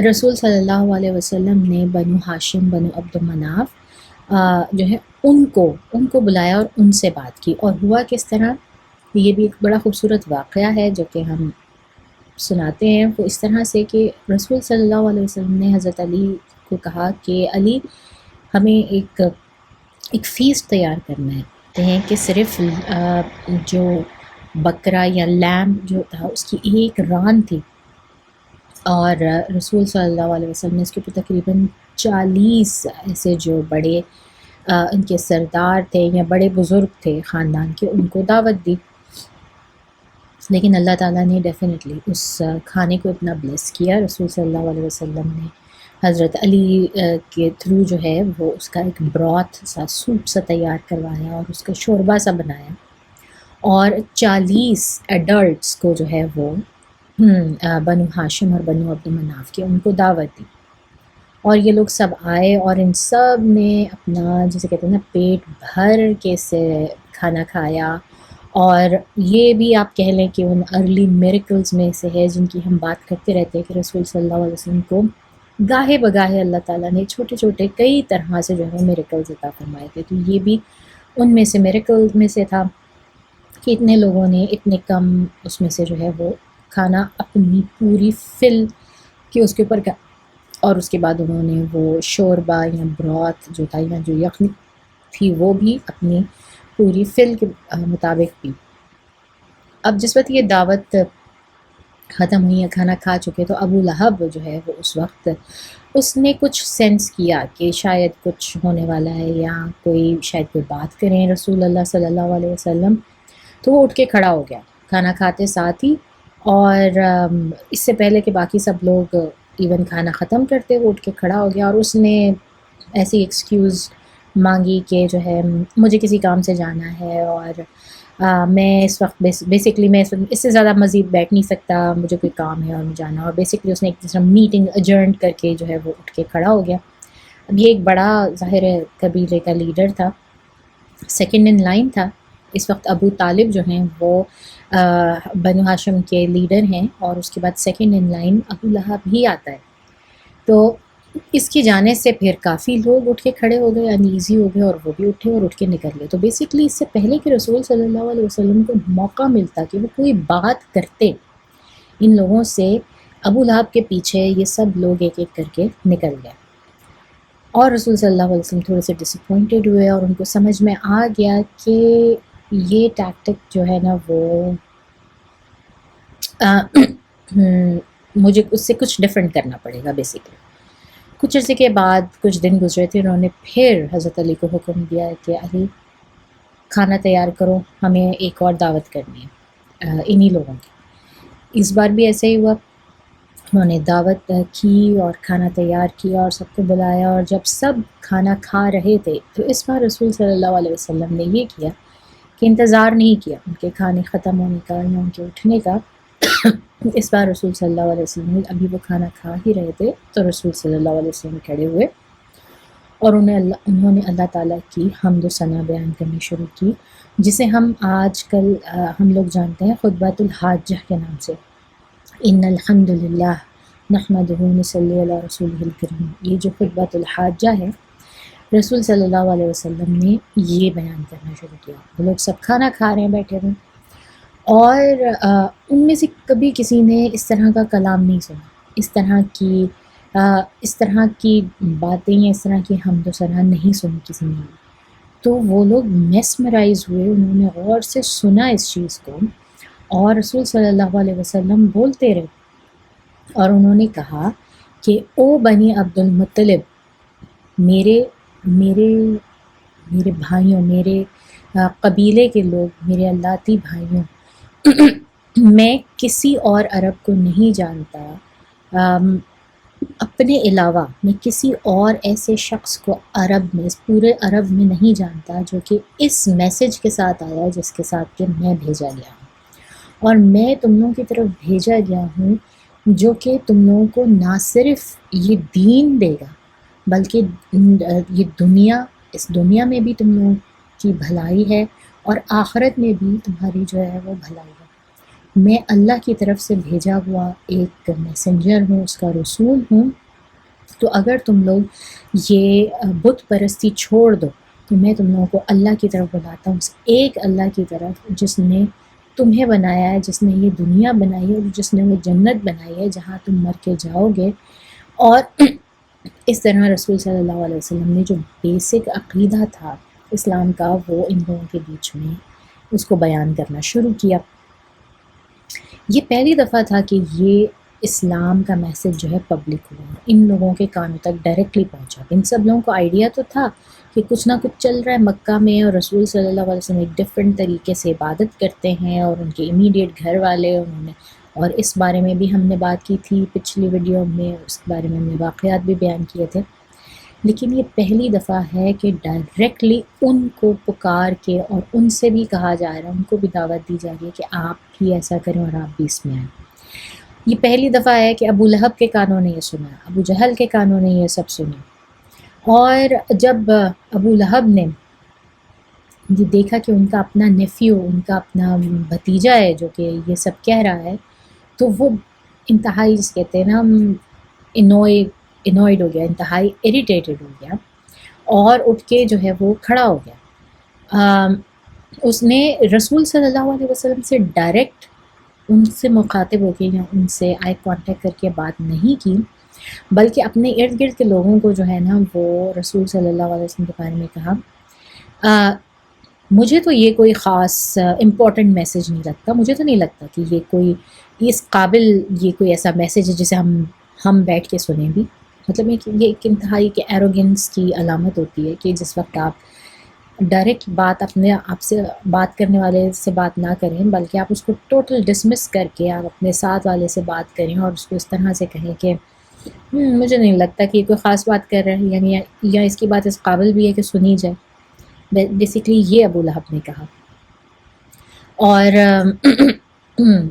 رسول صلی اللہ علیہ وسلم نے بنو ہاشم، بنو عبد مناف جو ہے ان کو بلایا اور ان سے بات کی۔ اور ہوا کس طرح، یہ بھی ایک بڑا خوبصورت واقعہ ہے جو کہ ہم سناتے ہیں وہ اس طرح سے کہ رسول صلی اللہ علیہ وسلم نے حضرت علی کو کہا کہ علی ہمیں ایک فیسٹ تیار کرنا ہے، کہتے ہیں کہ صرف جو بکرا یا لیمب جو تھا اس کی ایک ران تھی، اور رسول صلی اللہ علیہ وسلم نے اس کے اوپر تقریباً 40 ایسے جو بڑے ان کے سردار تھے یا بڑے بزرگ تھے خاندان کے، ان کو دعوت دی۔ لیکن اللہ تعالیٰ نے ڈیفینیٹلی اس کھانے کو اتنا بلیس کیا، رسول صلی اللہ علیہ وسلم نے حضرت علی کے تھرو جو ہے وہ اس کا ایک براتھ سا، سوپ سا تیار کروایا اور اس کا شوربہ سا بنایا، اور 40 ایڈلٹس کو جو ہے وہ بنو ہاشم اور بنو عبد مناف کے ان کو دعوت دی، اور یہ لوگ سب آئے اور ان سب نے اپنا جسے کہتے ہیں نا پیٹ بھر کے سے کھانا کھایا۔ اور یہ بھی آپ کہہ لیں کہ ان ارلی میریکلز میں سے ہے جن کی ہم بات کرتے رہتے ہیں کہ رسول صلی اللہ علیہ وسلم کو گاہے بگاہے اللہ تعالیٰ نے چھوٹے چھوٹے کئی طرح سے جو ہے میریکلز عطا فرمائے تھے۔ تو یہ بھی ان میں سے میریکلز میں سے تھا کہ اتنے لوگوں نے اتنے کم اس میں سے جو ہے وہ کھانا اپنی پوری فل کی اس کے اوپر کا، اور اس کے بعد انہوں نے وہ شوربہ یا برات جو تھا یا جو یخنی تھی وہ بھی اپنی پوری فل کے مطابق بھی۔ اب جس وقت یہ دعوت ختم ہوئی یا کھانا کھا چکے تو ابو لہب جو ہے وہ اس وقت اس نے کچھ سینس کیا کہ شاید کچھ ہونے والا ہے یا شاید کوئی بات کریں رسول اللہ صلی اللہ علیہ وسلم، تو وہ اٹھ کے کھڑا ہو گیا کھانا کھاتے ساتھ ہی، اور اس سے پہلے کہ باقی سب لوگ ایون کھانا ختم کرتے وہ اٹھ کے کھڑا ہو گیا، اور اس نے ایسی ایکسکیوز مانگی کہ جو ہے مجھے کسی کام سے جانا ہے اور میں اس وقت بیسکلی میں اس سے زیادہ مزید بیٹھ نہیں سکتا، مجھے کوئی کام ہے اور میں جانا، اور بیسکلی اس نے ایک طرح میٹنگ اجرنڈ کر کے جو ہے وہ اٹھ کے کھڑا ہو گیا۔ اب یہ ایک بڑا ظاہر قبیلے کا لیڈر تھا، سیکنڈ ان لائن تھا اس وقت۔ ابو طالب جو ہیں وہ بنو ہاشم کے لیڈر ہیں، اور اس کے بعد سیکنڈ ان لائن ابو لہب ہی آتا ہے۔ تو اس کی جانے سے پھر کافی لوگ اٹھ کے کھڑے ہو گئے، انیزی ہو گئے، اور وہ بھی اٹھے اور اٹھ کے نکل گئے۔ تو بیسکلی اس سے پہلے کہ رسول صلی اللہ علیہ وسلم کو موقع ملتا کہ وہ کوئی بات کرتے ان لوگوں سے، ابو لہب کے پیچھے یہ سب لوگ ایک ایک کر کے نکل گئے، اور رسول صلی اللہ علیہ وسلم تھوڑے سے ڈسپوائنٹڈ ہوئے، اور ان کو سمجھ میں آ گیا کہ یہ ٹیکٹک جو ہے نا وہ مجھے اس سے کچھ ڈفرینٹ کرنا پڑے گا بیسکلی۔ کچھ عرصے کے بعد کچھ دن گزرے تھے، انہوں نے پھر حضرت علی کو حکم دیا کہ علی کھانا تیار کرو، ہمیں ایک اور دعوت کرنی ہے انہی لوگوں کی۔ اس بار بھی ایسے ہی ہوا، انہوں نے دعوت کی اور کھانا تیار کیا اور سب کو بلایا، اور جب سب کھانا کھا رہے تھے تو اس بار رسول صلی اللہ علیہ وسلم نے یہ کیا کہ انتظار نہیں کیا ان کے کھانے ختم ہونے کا یا ان کے اٹھنے کا۔ اس بار رسول صلی اللہ علیہ وسلم ابھی وہ کھانا کھا ہی رہے تھے تو رسول صلی اللہ علیہ وسلم کھڑے ہوئے، اور انہوں نے اللہ تعالیٰ کی حمد و ثنا بیان کرنی شروع کی، جسے ہم آج کل ہم لوگ جانتے ہیں خطبۃ الحاجہ کے نام سے۔ ان الحمد للہ نحمدہ ونصلی علی رسولہ الکریم، یہ جو خطبۃ الحاجہ ہے رسول صلی اللہ علیہ وسلم نے یہ بیان کرنا شروع کیا۔ وہ لوگ سب کھانا کھا رہے ہیں بیٹھے ہوئے، اور ان میں سے کبھی کسی نے اس طرح کا کلام نہیں سنا، اس طرح کی باتیں یا اس طرح کی حمد و ثنا نہیں سنی کسی نے. تو وہ لوگ میسمرائز ہوئے، انہوں نے غور سے سنا اس چیز کو، اور رسول صلی اللہ علیہ وسلم بولتے رہے اور انہوں نے کہا کہ او بنی عبد المطلب، میرے میرے میرے بھائیوں، میرے قبیلے کے لوگ، میرے اللاتی بھائیوں، میں کسی اور عرب کو نہیں جانتا اپنے علاوہ، میں کسی اور ایسے شخص کو عرب میں، اس پورے عرب میں نہیں جانتا جو کہ اس میسج کے ساتھ آیا جس کے ساتھ کہ میں بھیجا گیا ہوں. اور میں تم لوگوں کی طرف بھیجا گیا ہوں جو کہ تم لوگوں کو نہ صرف یہ دین دے گا بلکہ یہ دنیا، اس دنیا میں بھی تم لوگوں کی بھلائی ہے اور آخرت میں بھی تمہاری جو ہے وہ بھلائی ہے. میں اللہ کی طرف سے بھیجا ہوا ایک میسنجر ہوں، اس کا رسول ہوں. تو اگر تم لوگ یہ بت پرستی چھوڑ دو تو میں تم لوگوں کو اللہ کی طرف بلاتا ہوں، اس ایک اللہ کی طرف جس نے تمہیں بنایا ہے، جس نے یہ دنیا بنائی ہے اور جس نے وہ جنت بنائی ہے جہاں تم مر کے جاؤ گے. اور اس طرح رسول صلی اللہ علیہ وسلم نے جو بیسک عقیدہ تھا اسلام کا وہ ان لوگوں کے بیچ میں اس کو بیان کرنا شروع کیا. یہ پہلی دفعہ تھا کہ یہ اسلام کا میسج جو ہے پبلک ہوا، ان لوگوں کے کانوں تک ڈائریکٹلی پہنچا. ان سب لوگوں کو آئیڈیا تو تھا کہ کچھ نہ کچھ چل رہا ہے مکہ میں، اور رسول صلی اللہ علیہ وسلم ایک ڈفرینٹ طریقے سے عبادت کرتے ہیں، اور ان کے امیڈیٹ گھر والے انہوں نے، اور اس بارے میں بھی ہم نے بات کی تھی پچھلی ویڈیو میں، اس کے بارے میں ہم نے واقعات بھی بیان کیے تھے. لیکن یہ پہلی دفعہ ہے کہ ڈائریکٹلی ان کو پکار کے اور ان سے بھی کہا جا رہا ہے، ان کو بھی دعوت دی جا رہی ہے کہ آپ بھی ایسا کریں اور آپ بھی اس میں آئیں. یہ پہلی دفعہ ہے کہ ابو لہب کے کانوں نے یہ سنا، ابو جہل کے کانوں نے یہ سب سنا. اور جب ابو لہب نے یہ دیکھا کہ ان کا اپنا نیفیو، ان کا اپنا بھتیجا ہے جو کہ یہ سب کہہ رہا ہے، تو وہ انتہائی جس کہتے ہیں نا انوائڈ ہو گیا، انتہائی اریٹیٹڈ ہو گیا، اور اٹھ کے جو ہے وہ کھڑا ہو گیا. اس نے رسول صلی اللہ علیہ وسلم سے ڈائریکٹ ان سے مخاطب ہو کے یا ان سے آئی کانٹیکٹ کر کے بات نہیں کی، بلکہ اپنے ارد گرد کے لوگوں کو جو ہے نا وہ رسول صلی اللہ علیہ وسلم کے بارے میں کہا. مجھے تو یہ کوئی خاص امپورٹنٹ میسج نہیں لگتا، مجھے تو نہیں لگتا کہ یہ کوئی اس قابل، یہ کوئی ایسا میسج ہے جسے ہم بیٹھ کے سنیں بھی. مطلب یہ ایک انتہائی کہ ایروگنس کی علامت ہوتی ہے کہ جس وقت آپ ڈائریکٹ بات اپنے آپ سے بات کرنے والے سے بات نہ کریں، بلکہ آپ اس کو ٹوٹل ڈسمس کر کے آپ اپنے ساتھ والے سے بات کریں اور اس کو اس طرح سے کہیں کہ مجھے نہیں لگتا کہ یہ کوئی خاص بات کر رہا ہے، یعنی یا اس کی بات اس قابل بھی ہے کہ سنی جائے. بیسکلی یہ ابو لہب نے کہا.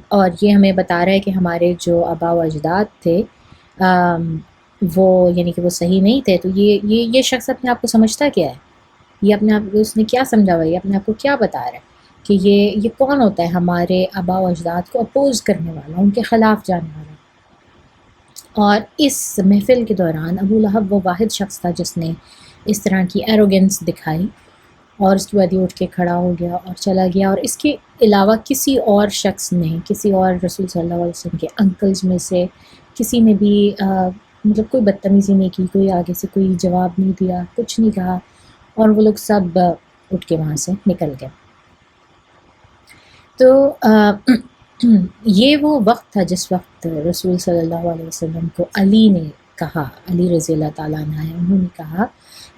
اور یہ ہمیں بتا رہا ہے کہ ہمارے جو آباء و اجداد تھے وہ یعنی کہ وہ صحیح نہیں تھے. تو یہ شخص اپنے آپ کو سمجھتا کیا ہے، یہ اپنے آپ کو اس نے کیا سمجھا ہوا ہے، یہ اپنے آپ کو کیا بتا رہا ہے کہ یہ کون ہوتا ہے ہمارے آباء و اجداد کو اپوز کرنے والا، ان کے خلاف جانے والا. اور اس محفل کے دوران ابو لہب وہ واحد شخص تھا جس نے اس طرح کی ایروگنس دکھائی، اور اس کے بعد یہ اٹھ کے کھڑا ہو گیا اور چلا گیا. اور اس کے علاوہ کسی اور شخص نے، کسی اور رسول صلی اللہ علیہ وسلم کے انکلز میں سے کسی نے بھی مطلب کوئی بدتمیزی نہیں کی، کوئی آگے سے کوئی جواب نہیں دیا، کچھ نہیں کہا، اور وہ لوگ سب اٹھ کے وہاں سے نکل گئے. تو یہ وہ وقت تھا جس وقت رسول صلی اللہ علیہ وسلم کو علی نے کہا، علی رضی اللہ تعالیٰ عنہ ہے، انہوں نے کہا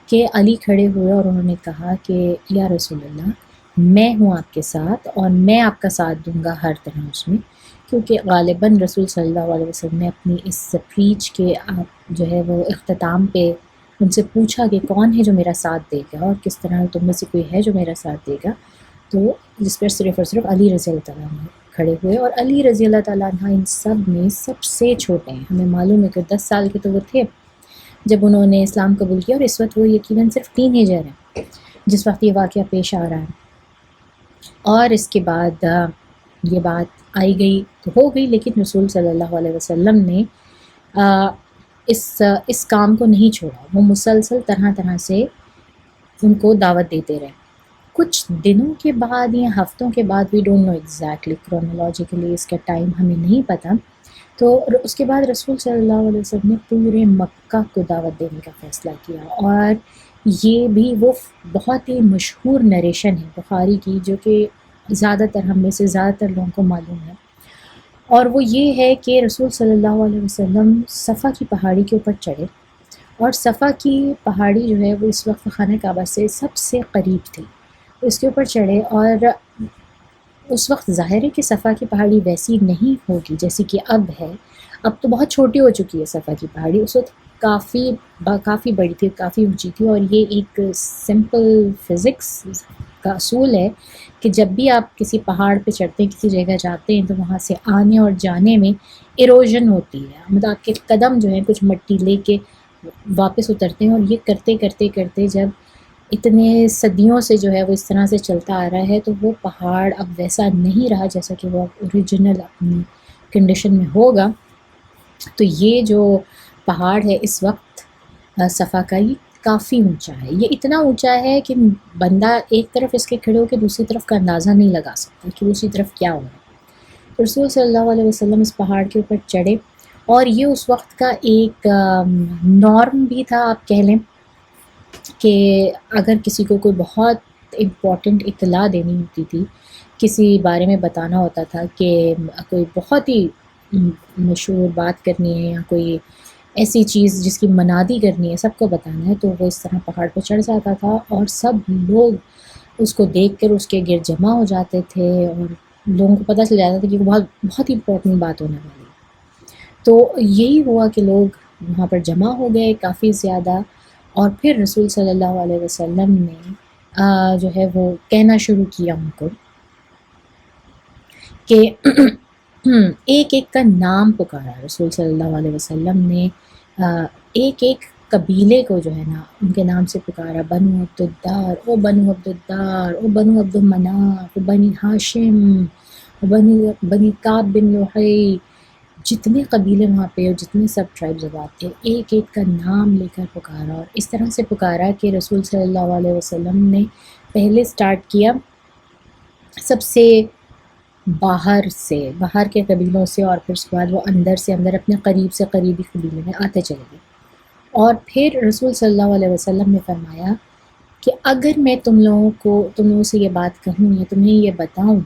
کہ علی کھڑے ہوئے اور انہوں نے کہا کہ یا رسول اللہ، میں ہوں آپ کے ساتھ اور میں آپ کا ساتھ دوں گا ہر طرح اس میں، کیونکہ غالباً رسول صلی اللہ علیہ وسلم نے اپنی اس پریچ کے جو ہے وہ اختتام پہ ان سے پوچھا کہ کون ہے جو میرا ساتھ دے گا اور کس طرح تم میں سے کوئی ہے جو میرا ساتھ دے گا. تو جس پر صرف اور صرف علی رضی اللہ تعالیٰ عنہ کھڑے ہوئے، اور علی رضی اللہ تعالیٰ عنہ ان سب میں سب سے چھوٹے ہیں. ہمیں معلوم ہے کہ 10 سال کے تو وہ تھے جب انہوں نے اسلام قبول کیا، اور اس وقت وہ یقیناً صرف ٹین ایجر ہیں جس وقت یہ واقعہ پیش آ رہا ہے. اور اس کے بعد یہ بات آئی گئی تو ہو گئی، لیکن رسول صلی اللہ علیہ وسلم نے اس کام کو نہیں چھوڑا. وہ مسلسل طرح طرح سے ان کو دعوت دیتے رہے. کچھ دنوں کے بعد یا ہفتوں کے بعد، we don't know exactly chronologically اس کا ٹائم ہمیں نہیں پتہ، تو اس کے بعد رسول صلی اللہ علیہ وسلم نے پورے مکہ کو دعوت دینے کا فیصلہ کیا. اور یہ بھی وہ بہت ہی مشہور نریشن ہے بخاری کی، جو کہ زیادہ تر ہم میں سے زیادہ تر لوگوں کو معلوم ہے، اور وہ یہ ہے کہ رسول صلی اللہ علیہ وسلم صفا کی پہاڑی کے اوپر چڑھے، اور صفا کی پہاڑی جو ہے وہ اس وقت خانہ کعبہ سے سب سے قریب تھی. اس کے اوپر چڑھے، اور اس وقت ظاہر ہے کہ صفا کی پہاڑی ویسی نہیں ہوگی جیسی کہ اب ہے. اب تو بہت چھوٹی ہو چکی ہے صفا کی پہاڑی، اس وقت کافی بڑی تھی، کافی اونچی تھی. اور یہ ایک سمپل فزکس کا اصول ہے کہ جب بھی آپ کسی پہاڑ پہ چڑھتے ہیں، کسی جگہ جاتے ہیں، تو وہاں سے آنے اور جانے میں ایروژن ہوتی ہے، مطلب آپ کے قدم جو ہیں کچھ مٹی لے کے واپس اترتے ہیں. اور یہ کرتے کرتے کرتے جب اتنے صدیوں سے جو ہے وہ اس طرح سے چلتا آ رہا ہے، تو وہ پہاڑ اب ویسا نہیں رہا جیسا کہ وہ اوریجنل اپنی کنڈیشن میں ہوگا. تو یہ جو پہاڑ ہے اس وقت صفا کا، یہ کافی اونچا ہے. یہ اتنا اونچا ہے کہ بندہ ایک طرف اس کے کھڑے ہو کے دوسری طرف کا اندازہ نہیں لگا سکتا کہ دوسری طرف کیا ہو رہا ہے. رسول صلی اللہ علیہ وسلم اس پہاڑ کے اوپر چڑھے، اور یہ اس وقت کا ایک نارم بھی تھا، آپ کہہ لیں کہ اگر کسی کو کوئی بہت امپورٹنٹ اطلاع دینی ہوتی تھی، کسی بارے میں بتانا ہوتا تھا، کہ کوئی بہت ہی مشہور بات کرنی ہے یا کوئی ایسی چیز جس کی منادی کرنی ہے، سب کو بتانا ہے، تو وہ اس طرح پہاڑ پہ چڑھ جاتا تھا، اور سب لوگ اس کو دیکھ کر اس کے گرد جمع ہو جاتے تھے، اور لوگوں کو پتہ چل جاتا تھا کہ وہ بہت ہی امپورٹنٹ بات ہونے والی ہے. تو یہی ہوا کہ لوگ وہاں پر جمع ہو گئے کافی زیادہ، اور پھر رسول صلی اللہ علیہ وسلم نے جو ہے وہ کہنا شروع کیا ان کو کہ ایک ایک کا نام پکارا. رسول صلی اللہ علیہ وسلم نے ایک ایک قبیلے کو جو ہے نا ان کے نام سے پکارا. بنو عبدالدار، او بنو عبدالدار، او بنو عبد المناف، او بنی ہاشم، او بنی کعب بن لحی، جتنے قبیلے وہاں پہ اور جتنے سب ٹرائبز آباد تھے، ایک ایک کا نام لے کر پکارا. اور اس طرح سے پکارا کہ رسول صلی اللہ علیہ وسلم نے پہلے سٹارٹ کیا سب سے باہر کے قبیلوں سے، اور پھر اس کے بعد وہ اندر سے اندر اپنے قریب سے قریبی قبیلے میں آتے چلے گئے. اور پھر رسول صلی اللہ علیہ وسلم نے فرمایا کہ اگر میں تم لوگوں سے یہ بات کہوں یا تمہیں یہ بتاؤں،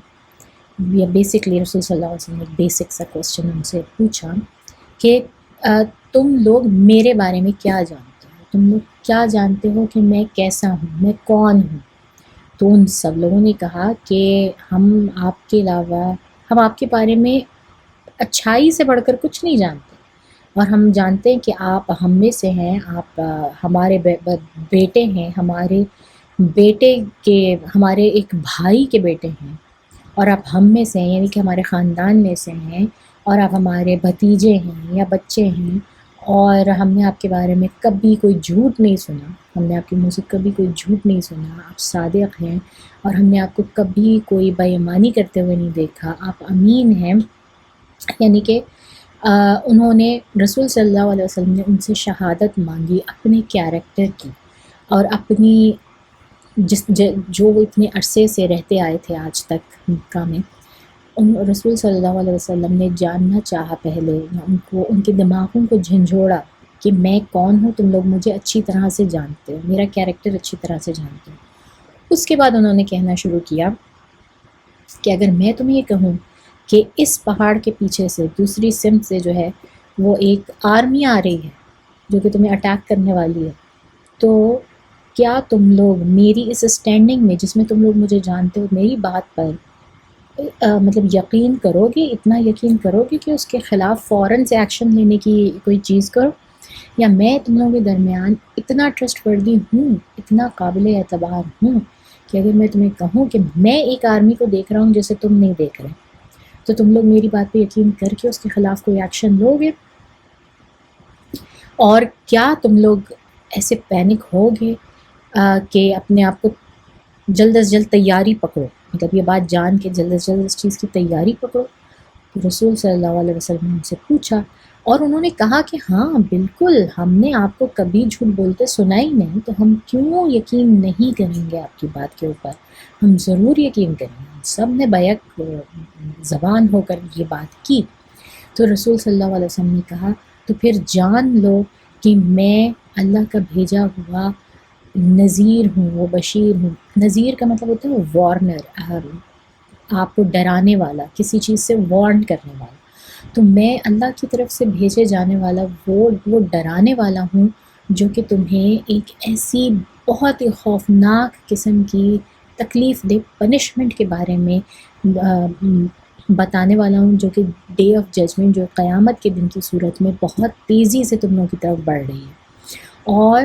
یا بیسکلی رسول صلی اللہ علیہ وسلم نے ایک بیسک سا کوسچن ان سے پوچھا کہ تم لوگ میرے بارے میں کیا جانتے ہو، تم لوگ کیا جانتے ہو کہ میں کیسا ہوں، میں کون ہوں. تو ان سب لوگوں نے کہا کہ ہم آپ کے بارے میں اچھائی سے بڑھ کر کچھ نہیں جانتے، اور ہم جانتے ہیں کہ آپ ہم میں سے ہیں، آپ ہمارے بیٹے ہیں، ہمارے ایک بھائی کے بیٹے ہیں، اور آپ ہم میں سے ہیں، یعنی کہ ہمارے خاندان میں سے ہیں، اور آپ ہمارے بھتیجے ہیں یا بچے ہیں. اور ہم نے آپ کے بارے میں کبھی کوئی جھوٹ نہیں سنا، ہم نے آپ کے منہ سے کبھی کوئی جھوٹ نہیں سنا، آپ صادق ہیں، اور ہم نے آپ کو کبھی کوئی بے ایمانی کرتے ہوئے نہیں دیکھا، آپ امین ہیں. یعنی کہ انہوں نے رسول صلی اللہ علیہ وسلم نے ان سے شہادت مانگی اپنے کیریکٹر کی، اور اپنی جو وہ اتنے عرصے سے رہتے آئے تھے آج تک مکہ میں. رسول صلی اللہ علیہ وسلم نے جاننا چاہا پہلے، ان کے دماغوں کو جھنجھوڑا کہ میں کون ہوں، تم لوگ مجھے اچھی طرح سے جانتے ہو، میرا کیریکٹر اچھی طرح سے جانتے ہو. اس کے بعد انہوں نے کہنا شروع کیا کہ اگر میں تمہیں یہ کہوں کہ اس پہاڑ کے پیچھے سے دوسری سمت سے جو ہے وہ ایک آرمی آ رہی ہے جو کہ تمہیں اٹیک کرنے والی ہے، تو کیا تم لوگ میری اس اسٹینڈنگ میں، جس میں تم لوگ مجھے جانتے ہو، میری بات پر مطلب یقین کرو گے، اتنا یقین کرو گے کہ اس کے خلاف فوراً سے ایکشن لینے کی کوئی چیز کرو، یا میں تم لوگوں کے درمیان اتنا ٹرسٹ وردی ہوں، اتنا قابل اعتبار ہوں کہ اگر میں تمہیں کہوں کہ میں ایک آرمی کو دیکھ رہا ہوں جسے تم نہیں دیکھ رہے، تو تم لوگ میری بات پہ یقین کر کے اس کے خلاف کوئی ایکشن لو گے؟ اور کیا تم لوگ ایسے پینک ہوگے کہ اپنے آپ کو جلد از جلد تیاری پکڑو، مطلب یہ بات جان کے جلد از جلد اس چیز کی تیاری پکڑو؟ تو رسول صلی اللہ علیہ وسلم نے ان سے پوچھا، اور انہوں نے کہا کہ ہاں بالکل، ہم نے آپ کو کبھی جھوٹ بولتے سنا ہی نہیں، تو ہم کیوں یقین نہیں کریں گے آپ کی بات کے اوپر، ہم ضرور یقین کریں گے۔ سب نے بیک زبان ہو کر یہ بات کی۔ تو رسول صلی اللہ علیہ وسلم نے کہا تو پھر جان لو کہ میں اللہ کا بھیجا ہوا نذیر ہوں، وہ بشیر ہوں۔ نذیر کا مطلب ہوتا ہے وارنر، آپ کو ڈرانے والا، کسی چیز سے وارن کرنے والا۔ تو میں اللہ کی طرف سے بھیجے جانے والا وہ ڈرانے والا ہوں جو کہ تمہیں ایک ایسی بہت ہی خوفناک قسم کی تکلیف دہ پنشمنٹ کے بارے میں بتانے والا ہوں، جو کہ ڈے آف ججمنٹ، جو قیامت کے دن کی صورت میں بہت تیزی سے تم لوگوں کی طرف بڑھ رہی ہے، اور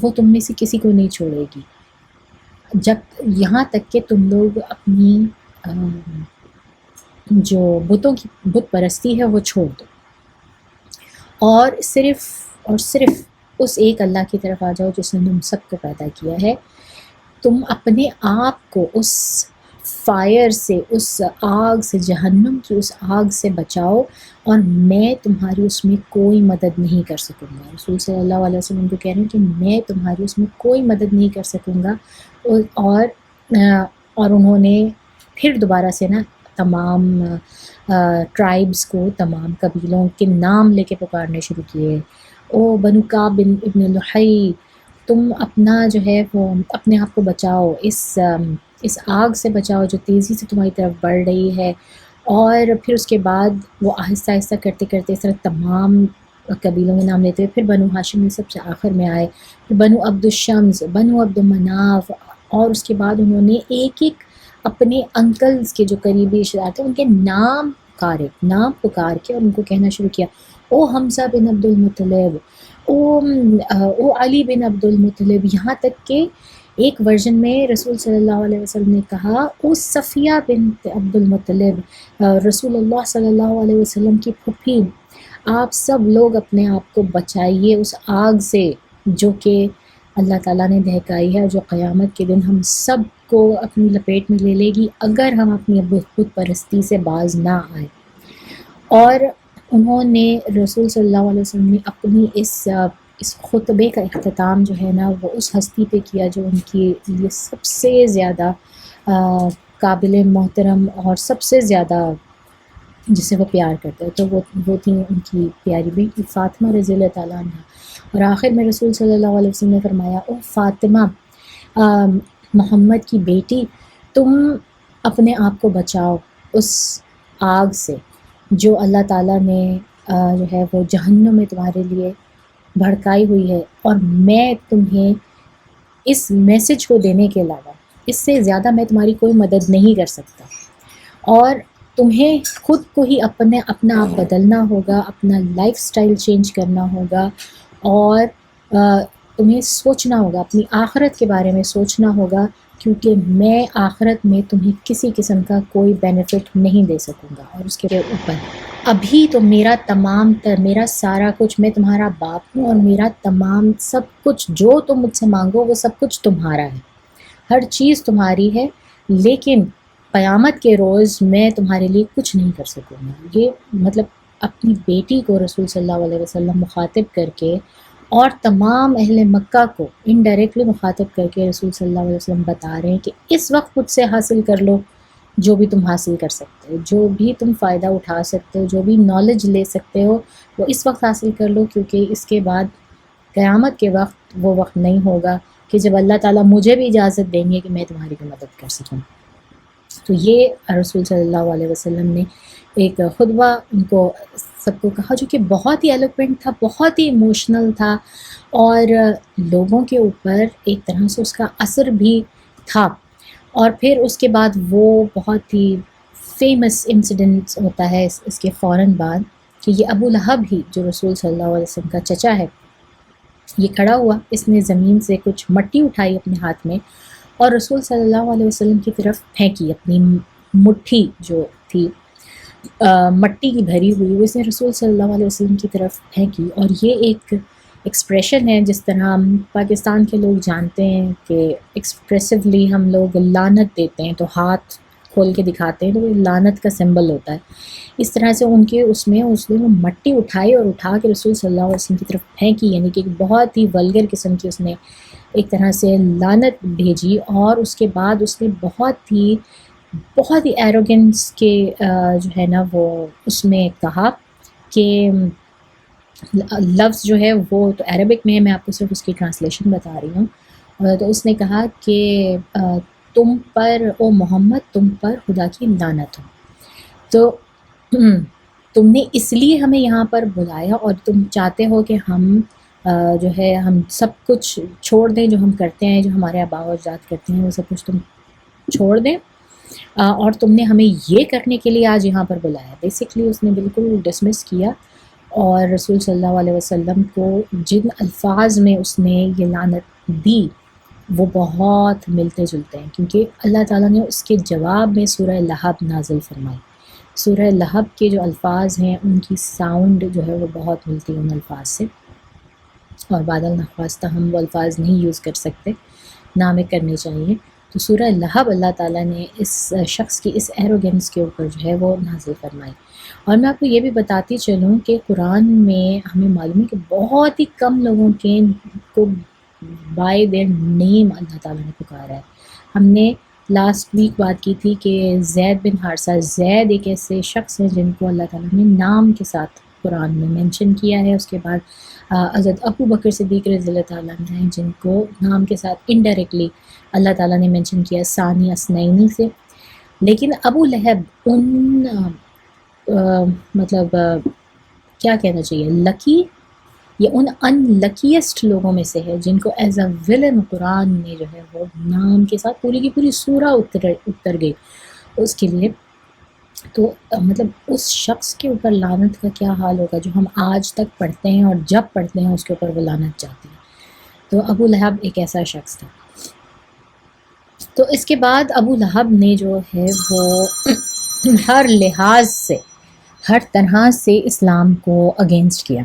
وہ تم میں سے کسی کو نہیں چھوڑے گی جب یہاں تک کہ تم لوگ اپنی جو بت پرستی ہے وہ چھوڑ دو، اور صرف اس ایک اللہ کی طرف آ جاؤ جس نے تم سب کو پیدا کیا ہے۔ تم اپنے آپ کو اس فائر سے، اس آگ سے، جہنم کی اس آگ سے بچاؤ، اور میں تمہاری اس میں کوئی مدد نہیں کر سکوں گا۔ رسول صلی اللہ علیہ وسلم کو کہہ رہے ہیں کہ میں تمہاری اس میں کوئی مدد نہیں کر سکوں گا۔ اور انہوں نے پھر دوبارہ سے نا تمام ٹرائبس کو، تمام قبیلوں کے نام لے کے پکارنے شروع کیے۔ او بنو کعب ابن لحی، تم اپنا جو ہے وہ اپنے آپ کو بچاؤ، اس آگ سے بچاؤ جو تیزی سے تمہاری طرف بڑھ رہی ہے۔ اور پھر اس کے بعد وہ آہستہ آہستہ کرتے کرتے اس طرح تمام قبیلوں کے نام لیتے ہوئے پھر بنو ہاشم میں سب سے آخر میں آئے، پھر بنو عبد الشمس، بنو عبد المناف، اور اس کے بعد انہوں نے ایک ایک اپنے انکلز کے جو قریبی رشتے دار تھے ان کے نام پکار کے اور ان کو کہنا شروع کیا، او حمزہ بن عبد المطلب، او علی بن عبد المطلب، یہاں تک کہ ایک ورژن میں رسول صلی اللہ علیہ وسلم نے کہا او صفیہ بنت عبد المطلب، رسول اللہ صلی اللہ علیہ وسلم کی پھوپھی، آپ سب لوگ اپنے آپ کو بچائیے اس آگ سے جو کہ اللہ تعالیٰ نے دہکائی ہے، جو قیامت کے دن ہم سب کو اپنی لپیٹ میں لے لے گی اگر ہم اپنی بت پرستی سے باز نہ آئے۔ اور انہوں نے رسول صلی اللہ علیہ وسلم نے اپنی اس خطبے کا اختتام جو ہے نا وہ اس ہستی پہ کیا جو ان کے لیے سب سے زیادہ قابل محترم اور سب سے زیادہ جسے وہ پیار کرتے ہیں، تو وہ تھیں ان کی پیاری بیٹی فاطمہ رضی اللہ تعالیٰ عنہ۔ اور آخر میں رسول صلی اللہ علیہ وسلم نے فرمایا، او فاطمہ، محمد کی بیٹی، تم اپنے آپ کو بچاؤ اس آگ سے جو اللہ تعالیٰ نے جو ہے وہ جہنم میں تمہارے لیے بھڑکائی ہوئی ہے، اور میں تمہیں اس میسج کو دینے کے علاوہ اس سے زیادہ میں تمہاری کوئی مدد نہیں کر سکتا، اور تمہیں خود کو ہی اپنا آپ بدلنا ہوگا، اپنا لائف سٹائل چینج کرنا ہوگا، اور تمہیں سوچنا ہوگا، اپنی آخرت کے بارے میں سوچنا ہوگا، کیونکہ میں آخرت میں تمہیں کسی قسم کا کوئی بینیفٹ نہیں دے سکوں گا۔ اور اس کے اوپر ابھی تو میرا سارا کچھ، میں تمہارا باپ ہوں، اور میرا تمام سب کچھ جو تم مجھ سے مانگو وہ سب کچھ تمہارا ہے، ہر چیز تمہاری ہے، لیکن قیامت کے روز میں تمہارے لیے کچھ نہیں کر سکوں گا۔ یہ مطلب اپنی بیٹی کو رسول صلی اللہ علیہ وسلم مخاطب کر کے اور تمام اہل مکہ کو انڈائریکٹلی مخاطب کر کے رسول صلی اللہ علیہ وسلم بتا رہے ہیں کہ اس وقت مجھ سے حاصل کر لو جو بھی تم حاصل کر سکتے ہو، جو بھی تم فائدہ اٹھا سکتے ہو، جو بھی نالج لے سکتے ہو وہ اس وقت حاصل کر لو، کیونکہ اس کے بعد قیامت کے وقت وہ وقت نہیں ہوگا کہ جب اللہ تعالیٰ مجھے بھی اجازت دیں گے کہ میں تمہاری بھی مدد کر سکوں۔ تو یہ رسول صلی اللہ علیہ وسلم نے ایک خطبہ ان کو سب کو کہا جو کہ بہت ہی ایلوکوینٹ تھا، بہت ہی ایموشنل تھا، اور لوگوں کے اوپر ایک طرح سے اس کا اثر بھی تھا۔ اور پھر اس کے بعد وہ بہت ہی فیمس انسیڈنٹ ہوتا ہے اس کے فوراً بعد کہ یہ ابو لہب ہی جو رسول صلی اللہ علیہ وسلم کا چچا ہے، یہ کھڑا ہوا، اس نے زمین سے کچھ مٹی اٹھائی اپنے ہاتھ میں اور رسول صلی اللہ علیہ وسلم کی طرف پھینکی، اپنی مٹھی جو تھی مٹی کی بھری ہوئی، وہ اس نے رسول صلی اللہ علیہ وسلم کی طرف پھینکی۔ اور یہ ایک ایکسپریشن ہے جس طرح ہم پاکستان کے لوگ جانتے ہیں کہ ایکسپریسولی ہم لوگ لعنت دیتے ہیں تو ہاتھ کھول کے دکھاتے ہیں تو وہ لعنت کا سمبل ہوتا ہے. اس طرح سے ان کے اس نے وہ مٹی اٹھائی اور اٹھا کے رسول صلی اللہ علیہ وسلم کی طرف پھینکی، یعنی کہ ایک بہت ہی ولگر قسم کی اس نے ایک طرح سے لعنت بھیجی. اور اس کے بعد اس نے بہت ہی ایروگنس کے جو ہے نا وہ اس میں کہا کہ لفظ جو ہے وہ تو عربک میں ہے، میں آپ کو صرف اس کی ٹرانسلیشن بتا رہی ہوں. تو اس نے کہا کہ تم پر او محمد، تم پر خدا کی لعنت ہو. تو تم نے اس لیے ہمیں یہاں پر بلایا اور تم چاہتے ہو کہ ہم جو ہے ہم سب کچھ چھوڑ دیں جو ہم کرتے ہیں، جو ہمارے آباء و اجداد کرتے ہیں، وہ سب کچھ تم چھوڑ دیں، اور تم نے ہمیں یہ کرنے کے لیے آج یہاں پر بلایا. بیسکلی اس نے بالکل ڈسمس کیا. اور رسول صلی اللہ علیہ وسلم کو جن الفاظ میں اس نے یہ لعنت دی وہ بہت ملتے جلتے ہیں، کیونکہ اللہ تعالیٰ نے اس کے جواب میں سورہ لہب نازل فرمائی. سورہ لہب کے جو الفاظ ہیں ان کی ساؤنڈ جو ہے وہ بہت ملتی ہے ان الفاظ سے، اور بعد النخواستہ ہم وہ الفاظ نہیں یوز کر سکتے، نہ ہمیں کرنے چاہیے. تو سورہ لہب اللہ تعالیٰ نے اس شخص کی اس ایروگنس کے اوپر جو ہے وہ نازل فرمائی. اور میں آپ کو یہ بھی بتاتی چلوں کہ قرآن میں ہمیں معلوم ہے کہ بہت ہی کم لوگوں کے کو بائی دیئر نیم اللہ تعالیٰ نے پکارا ہے. ہم نے لاسٹ ویک بات کی تھی کہ زید بن حارثہ، زید ایک ایسے شخص ہیں جن کو اللہ تعالیٰ نے نام کے ساتھ قرآن میں مینشن کیا ہے. اس کے بعد حضرت ابو بکر صدیق رضی اللہ تعالیٰ عنہ ہیں جن کو نام کے ساتھ انڈائریکٹلی اللہ تعالیٰ نے مینشن کیا ثانی اسنینی سے. لیکن ابو لہب ان مطلب کیا کہنا چاہیے، لکی یا ان ان لکیسٹ لوگوں میں سے ہے جن کو ایز اے ولن قرآن میں جو ہے وہ نام کے ساتھ پوری کی پوری سورہ اتر گئی اس کے لیے. تو مطلب اس شخص کے اوپر لعنت کا کیا حال ہوگا جو ہم آج تک پڑھتے ہیں اور جب پڑھتے ہیں اس کے اوپر وہ لعنت جاتی ہے. تو ابو لہب ایک ایسا شخص تھا. تو اس کے بعد ابو لہب نے جو ہے وہ ہر لحاظ سے، ہر طرح سے اسلام کو اگینسٹ کیا.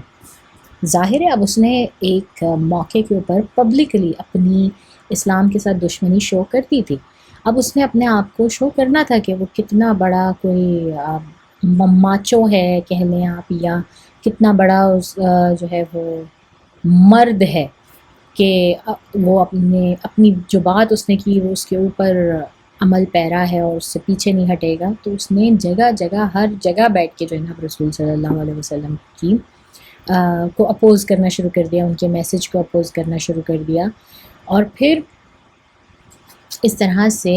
ظاہر ہے اب اس نے ایک موقع کے اوپر پبلکلی اپنی اسلام کے ساتھ دشمنی شو کرتی تھی. اب اس نے اپنے آپ کو شو کرنا تھا کہ وہ کتنا بڑا کوئی مماچو ہے کہہ لیں آپ، یا کتنا بڑا جو ہے وہ مرد ہے کہ وہ اپنی جو بات اس نے کی وہ اس کے اوپر عمل پیرا ہے اور اس سے پیچھے نہیں ہٹے گا. تو اس نے جگہ جگہ ہر جگہ بیٹھ کے جو ہے نا رسول صلی اللہ علیہ وسلم کی کو اپوز کرنا شروع کر دیا، ان کے میسج کو اپوز کرنا شروع کر دیا. اور پھر اس طرح سے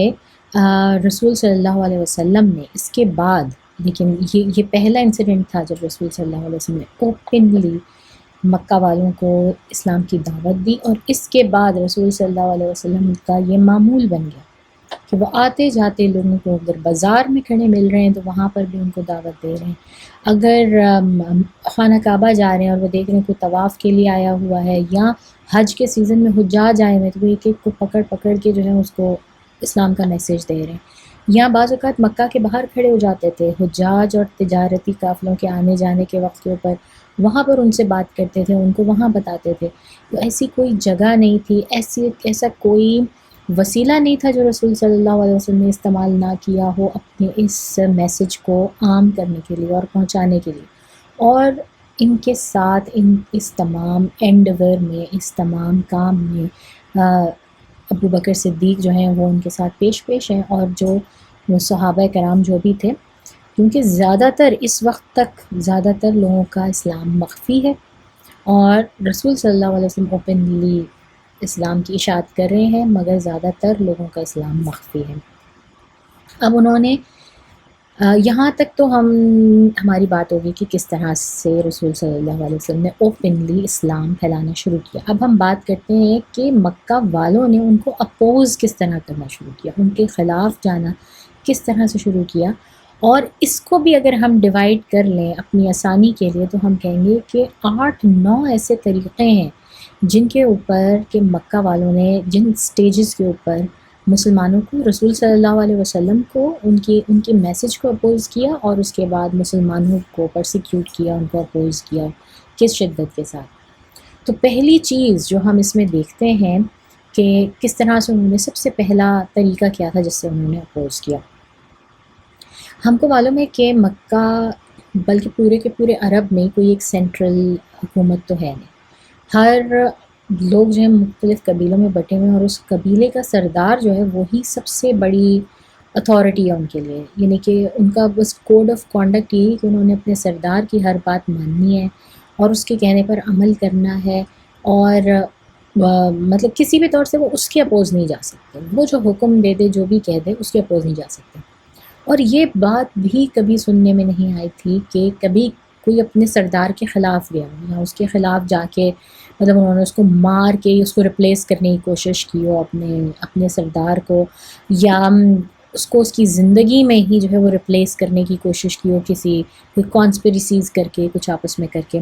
رسول صلی اللہ علیہ وسلم نے اس کے بعد، لیکن یہ پہلا انسیڈنٹ تھا جب رسول صلی اللہ علیہ وسلم نے اوپنلی مکہ والوں کو اسلام کی دعوت دی. اور اس کے بعد رسول صلی اللہ علیہ وسلم کا یہ معمول بن گیا کہ وہ آتے جاتے لوگوں کو اگر بازار میں کھڑے مل رہے ہیں تو وہاں پر بھی ان کو دعوت دے رہے ہیں. اگر خانہ کعبہ جا رہے ہیں اور وہ دیکھ رہے ہیں کوئی طواف کے لیے آیا ہوا ہے، یا حج کے سیزن میں حجاج آئے ہوئے تو وہ ایک ایک کو پکڑ کے جو ہے اس کو اسلام کا میسیج دے رہے ہیں. یا بعض اوقات مکہ کے باہر کھڑے ہو جاتے تھے حجاج اور تجارتی قافلوں کے آنے جانے کے وقت کے اوپر، وہاں پر ان سے بات کرتے تھے، ان کو وہاں بتاتے تھے. تو ایسی کوئی جگہ نہیں تھی، ایسا کوئی وسیلہ نہیں تھا جو رسول صلی اللہ علیہ وسلم نے استعمال نہ کیا ہو اپنے اس میسج کو عام کرنے کے لیے اور پہنچانے کے لیے. اور ان کے ساتھ اس تمام اینڈور میں، اس تمام کام میں ابو بکر صدیق جو ہیں وہ ان کے ساتھ پیش ہیں، اور جو صحابہ کرام جو بھی تھے، کیونکہ زیادہ تر اس وقت تک زیادہ تر لوگوں کا اسلام مخفی ہے اور رسول صلی اللہ علیہ وسلم اوپنلی اسلام کی اشاعت کر رہے ہیں، مگر زیادہ تر لوگوں کا اسلام مخفی ہے. اب انہوں نے یہاں تک تو ہماری بات ہوگی کہ کس طرح سے رسول صلی اللہ علیہ وسلم نے اوپنلی اسلام پھیلانا شروع کیا. اب ہم بات کرتے ہیں کہ مکہ والوں نے ان کو اپوز کس طرح کرنا شروع کیا، ان کے خلاف جانا کس طرح سے شروع کیا. اور اس کو بھی اگر ہم ڈیوائڈ کر لیں اپنی آسانی کے لیے تو ہم کہیں گے کہ 8-9 ایسے طریقے ہیں جن کے اوپر کہ مکہ والوں نے جن سٹیجز کے اوپر مسلمانوں کو، رسول صلی اللہ علیہ وسلم کو، ان کی میسج کو اپوز کیا، اور اس کے بعد مسلمانوں کو پرسیکیوٹ کیا، ان کو اپوز کیا کس شدت کے ساتھ. تو پہلی چیز جو ہم اس میں دیکھتے ہیں کہ کس طرح سے انہوں نے، سب سے پہلا طریقہ کیا تھا جس سے انہوں نے اپوز کیا. ہم کو معلوم ہے کہ مکہ بلکہ پورے کے پورے عرب میں کوئی ایک سینٹرل حکومت تو ہے نہیں، ہر لوگ جو ہیں مختلف قبیلوں میں بٹے ہوئے ہیں، اور اس قبیلے کا سردار جو ہے وہی سب سے بڑی اتھارٹی ہے ان کے لیے، یعنی کہ ان کا بس کوڈ آف کانڈکٹ یہی کہ انہوں نے اپنے سردار کی ہر بات ماننی ہے اور اس کے کہنے پر عمل کرنا ہے، اور مطلب کسی بھی طور سے وہ اس کے اپوز نہیں جا سکتے، وہ جو حکم دے دے جو بھی کہہ دے اس کے اپوز نہیں جا سکتے۔ اور یہ بات بھی کبھی سننے میں نہیں آئی تھی کہ کبھی کوئی اپنے سردار کے خلاف گیا ہو یا اس کے خلاف جا کے مطلب انہوں نے اس کو مار کے اس کو ریپلیس کرنے کی کوشش کی ہو اپنے سردار کو، یا اس کو اس کی زندگی میں ہی جو ہے وہ ریپلیس کرنے کی کوشش کی ہو کسی کانسپریسیز کر کے، کچھ آپس میں کر کے۔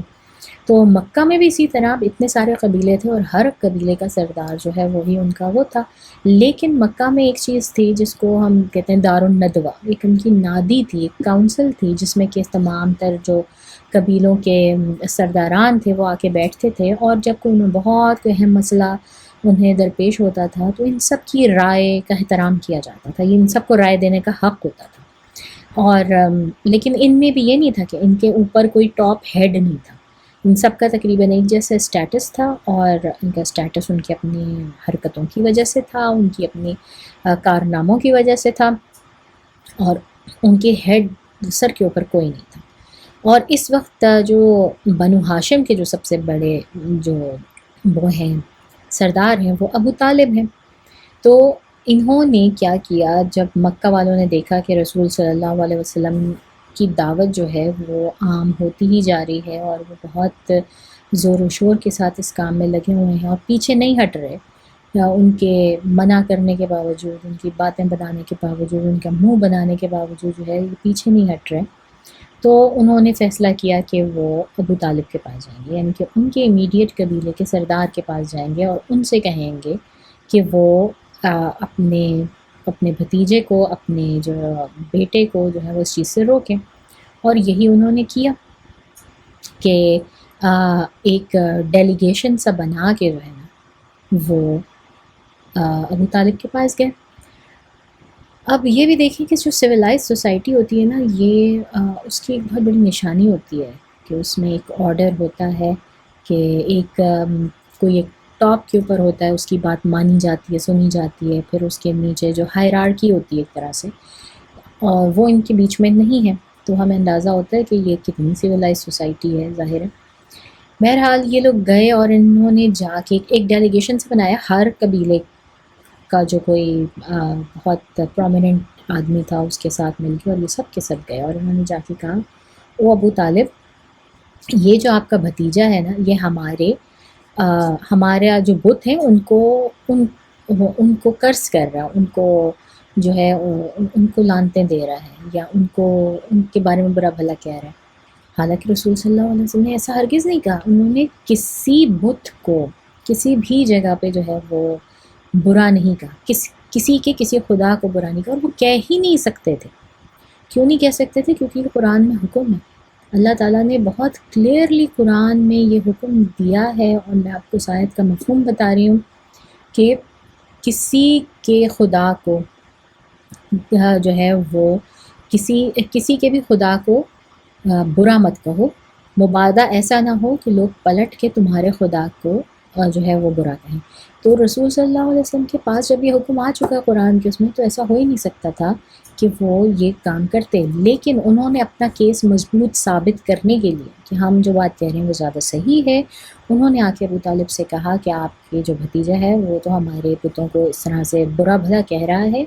تو مکہ میں بھی اسی طرح اتنے سارے قبیلے تھے اور ہر قبیلے کا سردار جو ہے وہی ان کا وہ تھا، لیکن مکہ میں ایک چیز تھی جس کو ہم کہتے ہیں دار الندوہ، ایک ان کی نادی تھی، ایک کاؤنسل تھی جس میں کہ تمام تر جو قبیلوں کے سرداران تھے وہ آ کے بیٹھتے تھے، اور جب کوئی بہت کوئی اہم مسئلہ انہیں درپیش ہوتا تھا تو ان سب کی رائے کا احترام کیا جاتا تھا، ان سب کو رائے دینے کا حق ہوتا تھا۔ اور لیکن ان میں بھی یہ نہیں تھا کہ ان کے اوپر کوئی ٹاپ ہیڈ نہیں تھا، ان سب کا تقریباً ایک جیسا اسٹیٹس تھا، اور ان کا اسٹیٹس ان کی اپنی حرکتوں کی وجہ سے تھا، ان کی اپنی کارناموں کی وجہ سے تھا، اور ان کے ہیڈ سر کے اوپر کوئی نہیں تھا۔ اور اس وقت جو بنو ہاشم کے جو سب سے بڑے جو وہ ہیں سردار ہیں وہ ابو طالب ہیں۔ تو انہوں نے کیا کیا، جب مکہ والوں نے دیکھا کہ رسول صلی اللہ علیہ وسلم کی دعوت جو ہے وہ عام ہوتی ہی جا رہی ہے اور وہ بہت زور و شور کے ساتھ اس کام میں لگے ہوئے ہیں اور پیچھے نہیں ہٹ رہے، یا ان کے منع کرنے کے باوجود، ان کی باتیں بنانے کے باوجود، ان کا منہ بنانے کے باوجود جو ہے یہ پیچھے نہیں ہٹ رہے، تو انہوں نے فیصلہ کیا کہ وہ ابو طالب کے پاس جائیں گے، یعنی کہ ان کے امیڈیٹ قبیلے کے سردار کے پاس جائیں گے اور ان سے کہیں گے کہ وہ اپنے بھتیجے کو، اپنے جو بیٹے کو جو ہے وہ اس چیز سے روکیں۔ اور یہی انہوں نے کیا کہ ایک ڈیلیگیشن سا بنا کے جو ہے نا وہ ابو طالب کے پاس گئے۔ اب یہ بھی دیکھیں کہ جو سویلائز سوسائٹی ہوتی ہے نا، یہ اس کی ایک بہت بڑی نشانی ہوتی ہے کہ اس میں ایک آرڈر ہوتا ہے کہ ایک کوئی ایک ٹاپ کے اوپر ہوتا ہے، اس کی بات مانی جاتی ہے، سنی جاتی ہے، پھر اس کے نیچے جو ہائرارکی ہوتی ہے ایک طرح سے، اور وہ ان کے بیچ میں نہیں ہے، تو ہمیں اندازہ ہوتا ہے کہ یہ کتنی سویلائز سوسائٹی ہے، ظاہر ہے۔ بہرحال یہ لوگ گئے اور انہوں نے جا کے ایک ڈیلیگیشن سے بنایا، ہر قبیلے کا جو کوئی بہت پرومیننٹ آدمی تھا اس کے ساتھ مل کے، اور یہ سب کے سب گئے اور انہوں نے جا کے کہا او ابو طالب، یہ جو آپ کا بھتیجا ہے نا، یہ ہمارا جو بت ہیں ان کو قرض کر رہا ہے، ان کو جو ہے ان کو لعنتیں دے رہا ہے، یا ان کے بارے میں برا بھلا کہہ رہا ہے۔ حالانکہ رسول صلی اللہ علیہ وسلم نے ایسا ہرگز نہیں کہا، انہوں نے کسی بت کو کسی بھی جگہ پہ جو ہے وہ برا نہیں کہا، کسی خدا کو برا نہیں کہا، اور وہ کہہ ہی نہیں سکتے تھے۔ کیوں نہیں کہہ سکتے تھے؟ کیونکہ یہ قرآن میں حکم ہے، اللہ تعالیٰ نے بہت کلیئرلی قرآن میں یہ حکم دیا ہے، اور میں آپ کو اس آیت کا مفہوم بتا رہی ہوں کہ کسی کے خدا کو جو ہے وہ کسی کے بھی خدا کو برا مت کہو، مبالغہ ایسا نہ ہو کہ لوگ پلٹ کے تمہارے خدا کو جو ہے وہ برا کہیں۔ تو رسول صلی اللہ علیہ وسلم کے پاس جب یہ حکم آ چکا قرآن کے اس میں، تو ایسا ہو ہی نہیں سکتا تھا کہ وہ یہ کام کرتے، لیکن انہوں نے اپنا کیس مضبوط ثابت کرنے کے لیے کہ ہم جو بات کہہ رہے ہیں وہ زیادہ صحیح ہے، انہوں نے آ کے ابو طالب سے کہا کہ آپ کے جو بھتیجا ہے وہ تو ہمارے بتوں کو اس طرح سے برا بھلا کہہ رہا ہے،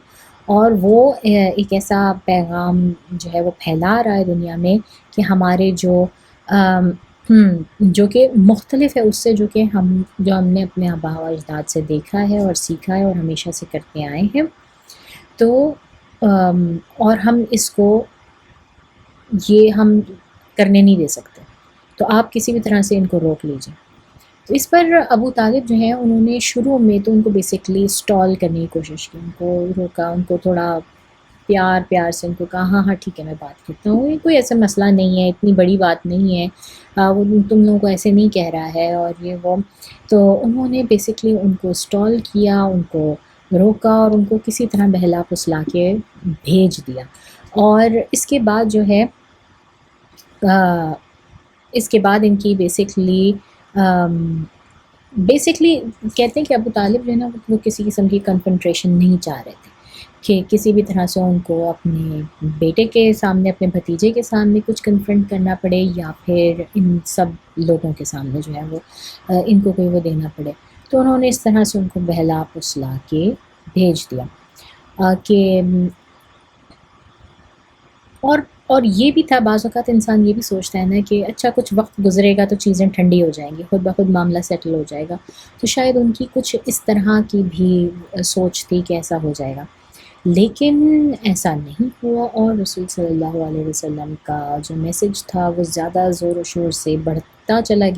اور وہ ایک ایسا پیغام جو ہے وہ پھیلا رہا ہے دنیا میں کہ ہمارے جو کہ مختلف ہے اس سے جو ہم نے اپنے آباء و اجداد سے دیکھا ہے اور سیکھا ہے اور ہمیشہ سے کرتے آئے ہیں، تو اور ہم اس کو یہ ہم کرنے نہیں دے سکتے، تو آپ کسی بھی طرح سے ان کو روک لیجئے۔ تو اس پر ابو طالب جو ہیں انہوں نے شروع میں تو ان کو بیسکلی اسٹال کرنے کی کوشش کی، ان کو روکا، ان کو تھوڑا پیار سے ان کو کہا ہاں ٹھیک ہے میں بات کرتا ہوں، یہ کوئی ایسا مسئلہ نہیں ہے، اتنی بڑی بات نہیں ہے، وہ تم لوگوں کو ایسے نہیں کہہ رہا ہے، اور یہ وہ، تو انہوں نے بیسکلی ان کو اسٹال کیا، ان کو روکا اور ان کو کسی طرح بہلا پھسلا کے بھیج دیا۔ اور اس کے بعد جو ہے اس کے بعد ان کی بیسکلی کہتے ہیں کہ ابو طالب جو ہے نا وہ کسی قسم کی کنفرنٹریشن نہیں چاہ رہے تھے کہ کسی بھی طرح سے ان کو اپنے بیٹے کے سامنے اپنے بھتیجے کے سامنے کچھ کنفرنٹ کرنا پڑے یا پھر ان سب لوگوں کے سامنے جو ہے وہ ان کو کوئی وہ دینا پڑے. تو انہوں نے اس طرح سے ان کو بہلا پسلا کے بھیج دیا کہ اور یہ بھی تھا بعض اوقات انسان یہ بھی سوچتا ہے نا کہ اچھا کچھ وقت گزرے گا تو چیزیں ٹھنڈی ہو جائیں گی، خود بخود معاملہ سیٹل ہو جائے گا. تو شاید ان کی کچھ اس طرح کی بھی سوچ تھی کہ ایسا ہو جائے گا، لیکن ایسا نہیں ہوا. اور رسول صلی اللہ علیہ وسلم کا جو میسج تھا وہ زیادہ زور و شور سے بڑھتا چلا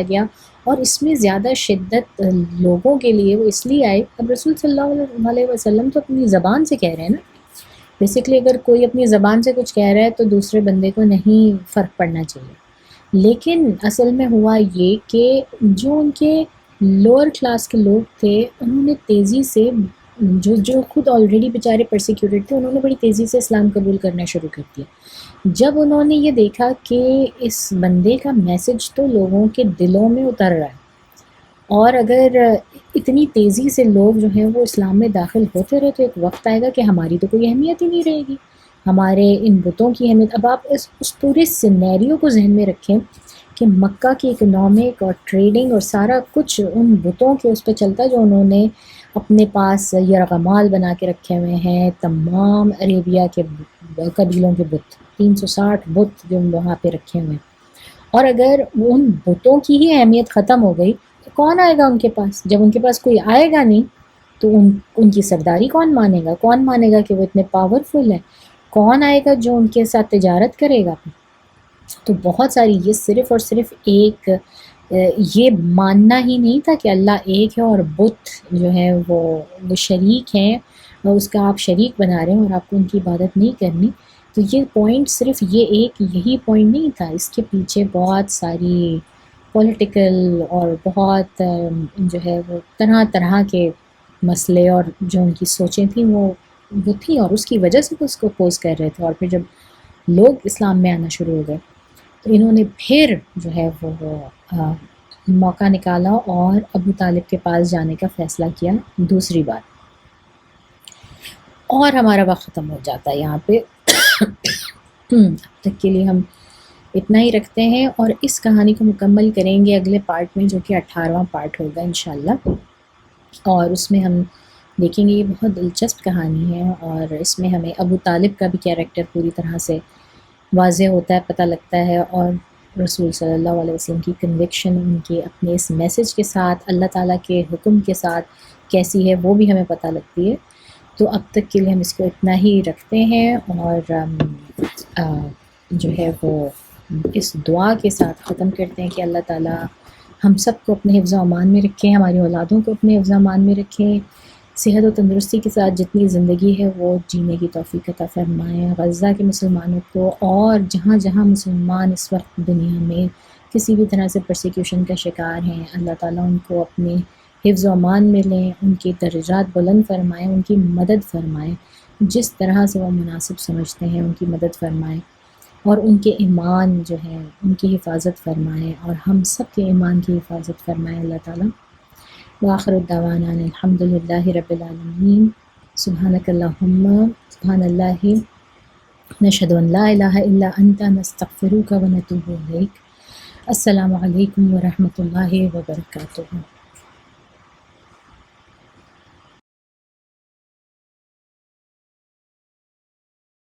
گیا اور اس میں زیادہ شدت لوگوں کے لیے وہ اس لیے آئے. اب رسول صلی اللہ علیہ وسلم تو اپنی زبان سے کہہ رہے ہیں نا، بیسکلی اگر کوئی اپنی زبان سے کچھ کہہ رہا ہے تو دوسرے بندے کو نہیں فرق پڑنا چاہیے. لیکن اصل میں ہوا یہ کہ جو ان کے لوور کلاس کے لوگ تھے انہوں نے تیزی سے جو خود آلریڈی بیچارے پرسیکیوٹڈ تھے انہوں نے بڑی تیزی سے اسلام قبول کرنا شروع کر دیا. جب انہوں نے یہ دیکھا کہ اس بندے کا میسج تو لوگوں کے دلوں میں اتر رہا ہے اور اگر اتنی تیزی سے لوگ جو ہیں وہ اسلام میں داخل ہوتے رہے تو ایک وقت آئے گا کہ ہماری تو کوئی اہمیت ہی نہیں رہے گی، ہمارے ان بتوں کی اہمیت. اب آپ اس پورے سینیریو کو ذہن میں رکھیں کہ مکہ کی اکنامک اور ٹریڈنگ اور سارا کچھ ان بتوں کے اس پہ چلتا جو انہوں نے اپنے پاس یرغمال بنا کے رکھے ہوئے ہیں. تمام عربیہ کے قبیلوں کے بت 360 بت جو وہاں پہ رکھے ہوئے ہیں، اور اگر ان بتوں کی ہی اہمیت ختم ہو گئی تو کون آئے گا ان کے پاس؟ جب ان کے پاس کوئی آئے گا نہیں تو ان کی سرداری کون مانے گا؟ کون مانے گا کہ وہ اتنے پاورفل ہیں؟ کون آئے گا جو ان کے ساتھ تجارت کرے گا؟ تو بہت ساری یہ صرف اور صرف ایک یہ ماننا ہی نہیں تھا کہ اللہ ایک ہے اور بت جو ہے وہ شریک ہیں اور اس کا آپ شریک بنا رہے ہیں اور آپ کو ان کی عبادت نہیں کرنی. تو یہ پوائنٹ صرف یہی پوائنٹ نہیں تھا، اس کے پیچھے بہت ساری پولیٹیکل اور بہت جو ہے وہ طرح طرح کے مسئلے اور جو ان کی سوچیں تھیں وہ تھیں اور اس کی وجہ سے تو اس کو اپوز کر رہے تھے. اور پھر جب لوگ اسلام میں آنا شروع ہو گئے تو انہوں نے پھر جو ہے وہ موقع نکالا اور ابو طالب کے پاس جانے کا فیصلہ کیا دوسری بار. اور ہمارا وقت ختم ہو جاتا ہے یہاں پہ. اب تک کے لیے ہم اتنا ہی رکھتے ہیں اور اس کہانی کو مکمل کریں گے اگلے پارٹ میں جو کہ 18واں پارٹ ہوگا انشاءاللہ. اور اس میں ہم دیکھیں گے، یہ بہت دلچسپ کہانی ہے اور اس میں ہمیں ابو طالب کا بھی کیریکٹر پوری طرح سے واضح ہوتا ہے، پتہ لگتا ہے، اور رسول صلی اللہ علیہ وسلم کی کنوکشن ان کے اپنے اس میسج کے ساتھ اللہ تعالیٰ کے حکم کے ساتھ کیسی ہے وہ بھی ہمیں پتہ لگتی ہے. تو اب تک کے لیے ہم اس کو اتنا ہی رکھتے ہیں اور جو ہے وہ اس دعا کے ساتھ ختم کرتے ہیں کہ اللہ تعالیٰ ہم سب کو اپنے حفظ و امان میں رکھیں، ہماری اولادوں کو اپنے حفظ و امان میں رکھیں، صحت و تندرستی کے ساتھ جتنی زندگی ہے وہ جینے کی توفیق عطا فرمائیں. غزہ کے مسلمانوں کو اور جہاں جہاں مسلمان اس وقت دنیا میں کسی بھی طرح سے پرسیکیوشن کا شکار ہیں، اللہ تعالیٰ ان کو اپنے حفظ و امان میں لیں، ان کی درجات بلند فرمائیں، ان کی مدد فرمائیں، جس طرح سے وہ مناسب سمجھتے ہیں ان کی مدد فرمائیں اور ان کے ایمان جو ہے ان کی حفاظت فرمائیں اور ہم سب کے ایمان کی حفاظت فرمائیں اللہ تعالیٰ. وآخر الدعوانا الحمد للہ رب العالمین. سبحانک اللہم سبحان اللہ نشہد ان لا الہ الا انت نستغفرک ونتوب الیک. السلام علیکم ورحمۃ اللہ وبرکاتہ.